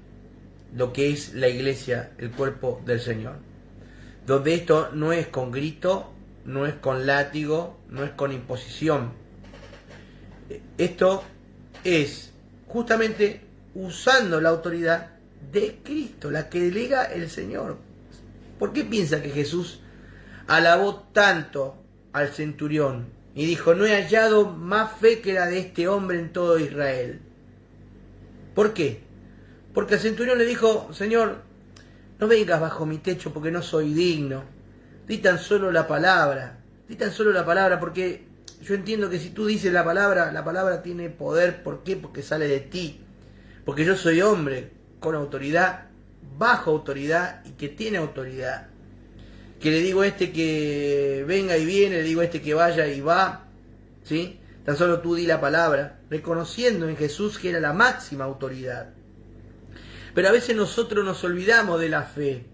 Speaker 1: lo que es la iglesia, el cuerpo del Señor, donde esto no es con grito, no es con látigo, no es con imposición. Esto es justamente usando la autoridad de Cristo, la que delega el Señor. ¿Por qué piensa que Jesús alabó tanto al centurión y dijo, no he hallado más fe que la de este hombre en todo Israel? ¿Por qué? Porque el centurión le dijo, Señor, no vengas bajo mi techo porque no soy digno. Di tan solo la palabra, porque yo entiendo que si tú dices la palabra tiene poder. ¿Por qué? Porque sale de ti. Porque yo soy hombre con autoridad, bajo autoridad y que tiene autoridad. Que le digo a este que venga y viene, le digo a este que vaya y va, ¿sí? Tan solo tú di la palabra, reconociendo en Jesús que era la máxima autoridad. Pero a veces nosotros nos olvidamos de la fe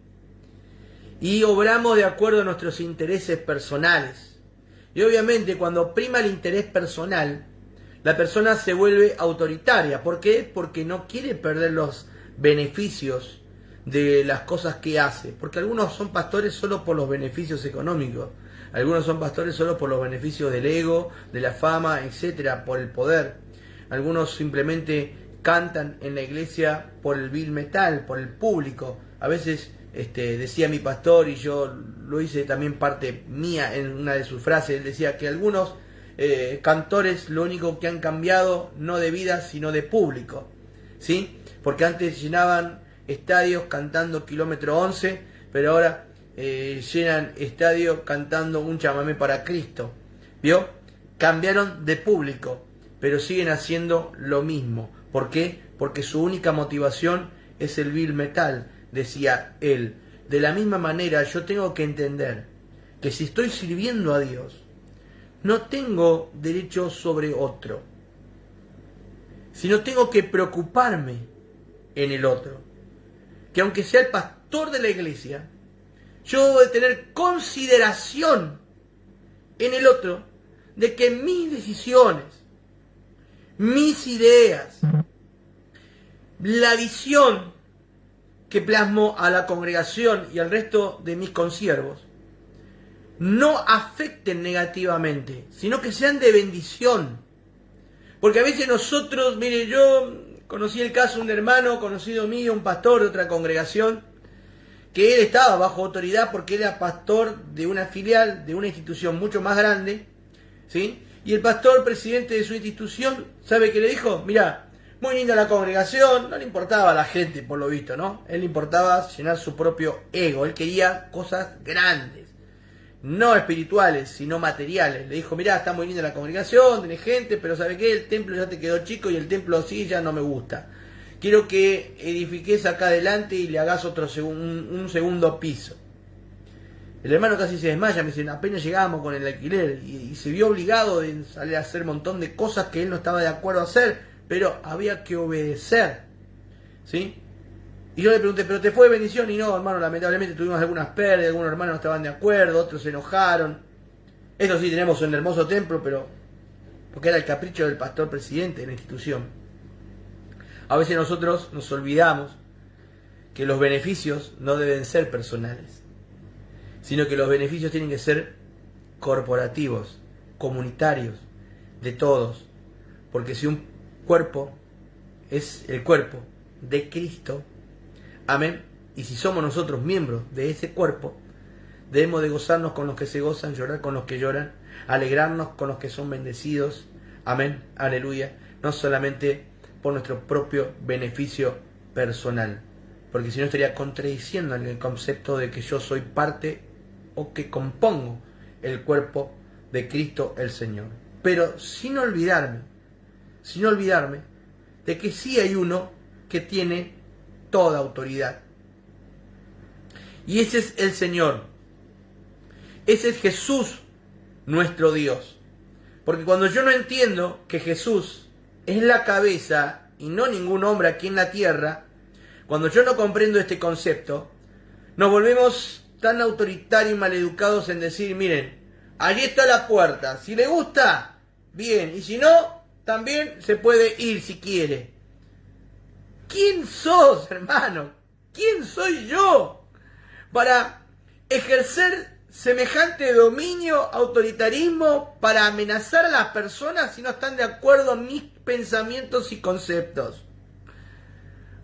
Speaker 1: y obramos de acuerdo a nuestros intereses personales. Y obviamente cuando prima el interés personal, la persona se vuelve autoritaria. ¿Por qué? Porque no quiere perder los beneficios de las cosas que hace. Porque algunos son pastores solo por los beneficios económicos. Algunos son pastores solo por los beneficios del ego, de la fama, etcétera, por el poder. Algunos simplemente cantan en la iglesia por el vil metal, por el público. A veces decía mi pastor, y yo lo hice también parte mía en una de sus frases, él decía que algunos cantores lo único que han cambiado no de vida sino de público, ¿sí? Porque antes llenaban estadios cantando Kilómetro 11, pero ahora llenan estadios cantando un chamamé para Cristo. ¿Vio? Cambiaron de público, pero siguen haciendo lo mismo. ¿Por qué? Porque su única motivación es el vil metal, decía él. De la misma manera yo tengo que entender que si estoy sirviendo a Dios, no tengo derecho sobre otro, sino tengo que preocuparme en el otro. Que aunque sea el pastor de la iglesia, yo debo de tener consideración en el otro de que mis decisiones, mis ideas, la visión que plasmo a la congregación y al resto de mis consiervos no afecten negativamente, sino que sean de bendición. Porque a veces nosotros, mire, yo conocí el caso de un hermano conocido mío, un pastor de otra congregación, que él estaba bajo autoridad porque era pastor de una filial, de una institución mucho más grande, ¿sí? Y el pastor presidente de su institución, ¿sabe qué le dijo? Mirá, muy linda la congregación, no le importaba a la gente por lo visto, ¿no? Él le importaba llenar su propio ego, él quería cosas grandes, no espirituales, sino materiales. Le dijo, mirá, está muy linda la congregación, tiene gente, pero ¿sabe qué? El templo ya te quedó chico y el templo así ya no me gusta. Quiero que edifiques acá adelante y le hagas un segundo piso. El hermano casi se desmaya, me dice, apenas llegamos con el alquiler y se vio obligado de salir a hacer un montón de cosas que él no estaba de acuerdo a hacer, pero había que obedecer, ¿sí? Y yo le pregunté, ¿pero te fue bendición? Y no, hermano, lamentablemente tuvimos algunas pérdidas, algunos hermanos no estaban de acuerdo, otros se enojaron. Eso sí, tenemos un hermoso templo, pero porque era el capricho del pastor presidente de la institución. A veces nosotros nos olvidamos que los beneficios no deben ser personales, sino que los beneficios tienen que ser corporativos, comunitarios, de todos. Porque si un cuerpo es el cuerpo de Cristo, amén, y si somos nosotros miembros de ese cuerpo, debemos de gozarnos con los que se gozan, llorar con los que lloran, alegrarnos con los que son bendecidos, amén, aleluya, no solamente por nuestro propio beneficio personal, porque si no estaría contradiciendo en el concepto de que yo soy parte o que compongo el cuerpo de Cristo el Señor. Pero sin olvidarme de que sí hay uno que tiene toda autoridad. Y ese es el Señor. Ese es Jesús, nuestro Dios. Porque cuando yo no entiendo que Jesús es la cabeza y no ningún hombre aquí en la tierra, cuando yo no comprendo este concepto, nos volvemos tan autoritarios y maleducados en decir, miren, allí está la puerta, si le gusta, bien, y si no, también se puede ir si quiere. ¿Quién sos, hermano? ¿Quién soy yo para ejercer semejante dominio, autoritarismo, para amenazar a las personas si no están de acuerdo a mis pensamientos y conceptos?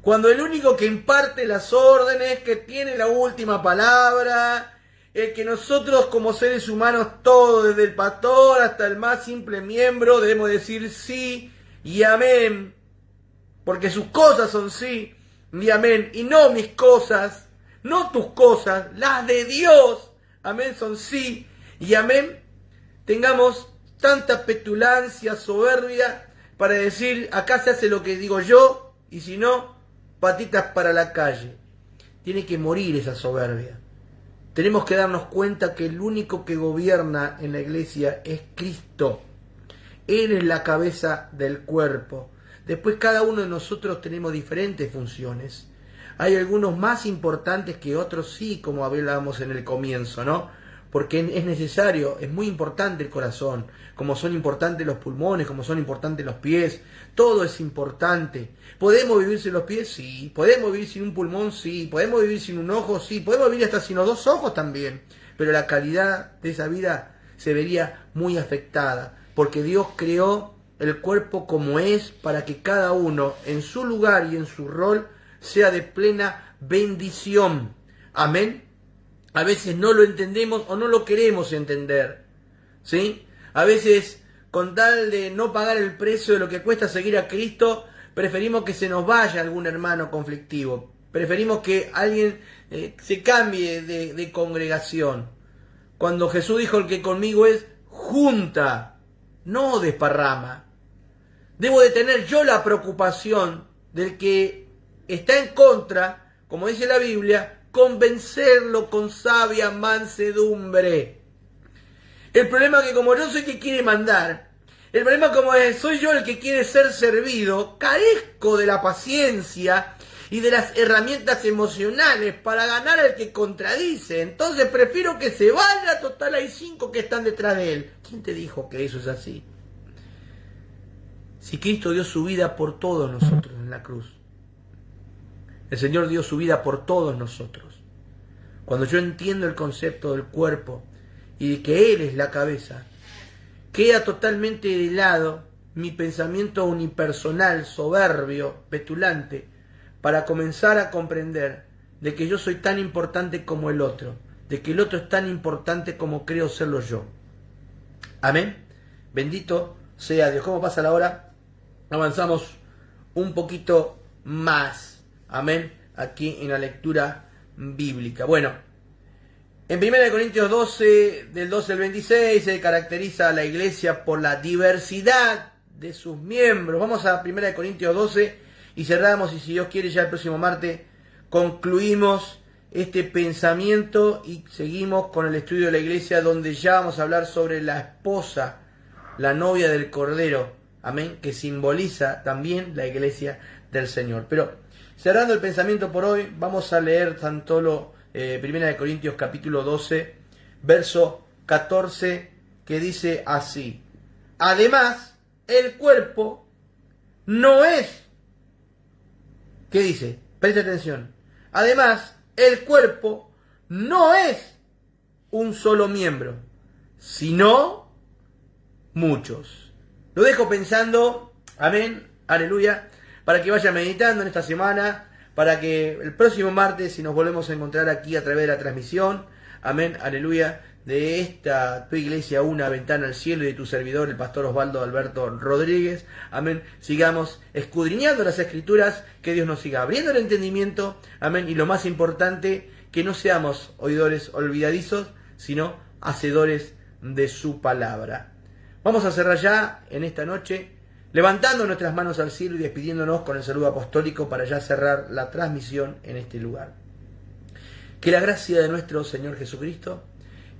Speaker 1: Cuando el único que imparte las órdenes, que tiene la última palabra, el que nosotros como seres humanos, todos, desde el pastor hasta el más simple miembro, debemos decir sí y amén, porque sus cosas son sí y amén, y no mis cosas, no tus cosas, las de Dios, amén, son sí y amén. Tengamos tanta petulancia, soberbia, para decir, acá se hace lo que digo yo, y si no, patitas para la calle. Tiene que morir esa soberbia. Tenemos que darnos cuenta que el único que gobierna en la iglesia es Cristo. Él es la cabeza del cuerpo. Después cada uno de nosotros tenemos diferentes funciones. Hay algunos más importantes que otros, sí, como hablábamos en el comienzo, ¿no? Porque es necesario, es muy importante el corazón, como son importantes los pulmones, como son importantes los pies, todo es importante. ¿Podemos vivir sin los pies? Sí. ¿Podemos vivir sin un pulmón? Sí. ¿Podemos vivir sin un ojo? Sí. ¿Podemos vivir hasta sin los dos ojos? También. Pero la calidad de esa vida se vería muy afectada, porque Dios creó el cuerpo como es para que cada uno en su lugar y en su rol sea de plena bendición. Amén. A veces no lo entendemos o no lo queremos entender, ¿sí? A veces, con tal de no pagar el precio de lo que cuesta seguir a Cristo, preferimos que se nos vaya algún hermano conflictivo. Preferimos que alguien se cambie de congregación. Cuando Jesús dijo, el que conmigo es, junta, no desparrama. Debo de tener yo la preocupación del que está en contra, como dice la Biblia, convencerlo con sabia mansedumbre. El problema es que como yo soy el que quiere mandar, el problema como soy yo el que quiere ser servido, carezco de la paciencia y de las herramientas emocionales para ganar al que contradice. Entonces prefiero que se vaya, total hay 5 que están detrás de él. ¿Quién te dijo que eso es así? Si Cristo dio su vida por todos nosotros en la cruz. El Señor dio su vida por todos nosotros. Cuando yo entiendo el concepto del cuerpo y de que Él es la cabeza, queda totalmente de lado mi pensamiento unipersonal, soberbio, petulante, para comenzar a comprender de que yo soy tan importante como el otro, de que el otro es tan importante como creo serlo yo. Amén. Bendito sea Dios. ¿Cómo pasa la hora? Avanzamos un poquito más. Amén, aquí en la lectura bíblica. Bueno, en 1 Corintios 12, del 12 al 26, se caracteriza a la iglesia por la diversidad de sus miembros. Vamos a 1 Corintios 12 y cerramos, y si Dios quiere ya el próximo martes concluimos este pensamiento y seguimos con el estudio de la iglesia, donde ya vamos a hablar sobre la esposa, la novia del Cordero, amén, que simboliza también la iglesia del Señor. Pero cerrando el pensamiento por hoy, vamos a leer tan solo 1 Corintios capítulo 12, verso 14, que dice así: además, el cuerpo no es... ¿Qué dice? Presta atención. Además, el cuerpo no es un solo miembro, sino muchos. Lo dejo pensando, amén, aleluya, para que vaya meditando en esta semana, para que el próximo martes, si nos volvemos a encontrar aquí a través de la transmisión, amén, aleluya, de esta tu iglesia, una ventana al cielo, y de tu servidor, el pastor Osvaldo Alberto Rodríguez, amén, sigamos escudriñando las escrituras, que Dios nos siga abriendo el entendimiento, amén, y lo más importante, que no seamos oidores olvidadizos, sino hacedores de su palabra. Vamos a cerrar ya en esta noche, levantando nuestras manos al cielo y despidiéndonos con el saludo apostólico para ya cerrar la transmisión en este lugar. Que la gracia de nuestro Señor Jesucristo,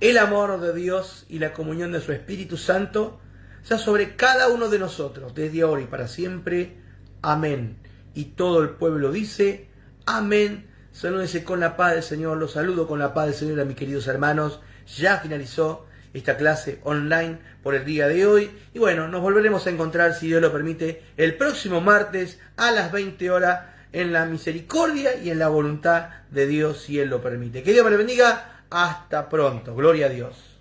Speaker 1: el amor de Dios y la comunión de su Espíritu Santo sea sobre cada uno de nosotros, desde ahora y para siempre. Amén. Y todo el pueblo dice, amén. Salúdense con la paz del Señor. Los saludo con la paz del Señor a mis queridos hermanos. Ya finalizó esta clase online por el día de hoy. Y bueno, nos volveremos a encontrar, si Dios lo permite, el próximo martes a las 20 horas en la misericordia y en la voluntad de Dios, si Él lo permite. Que Dios me lo bendiga. Hasta pronto. Gloria a Dios.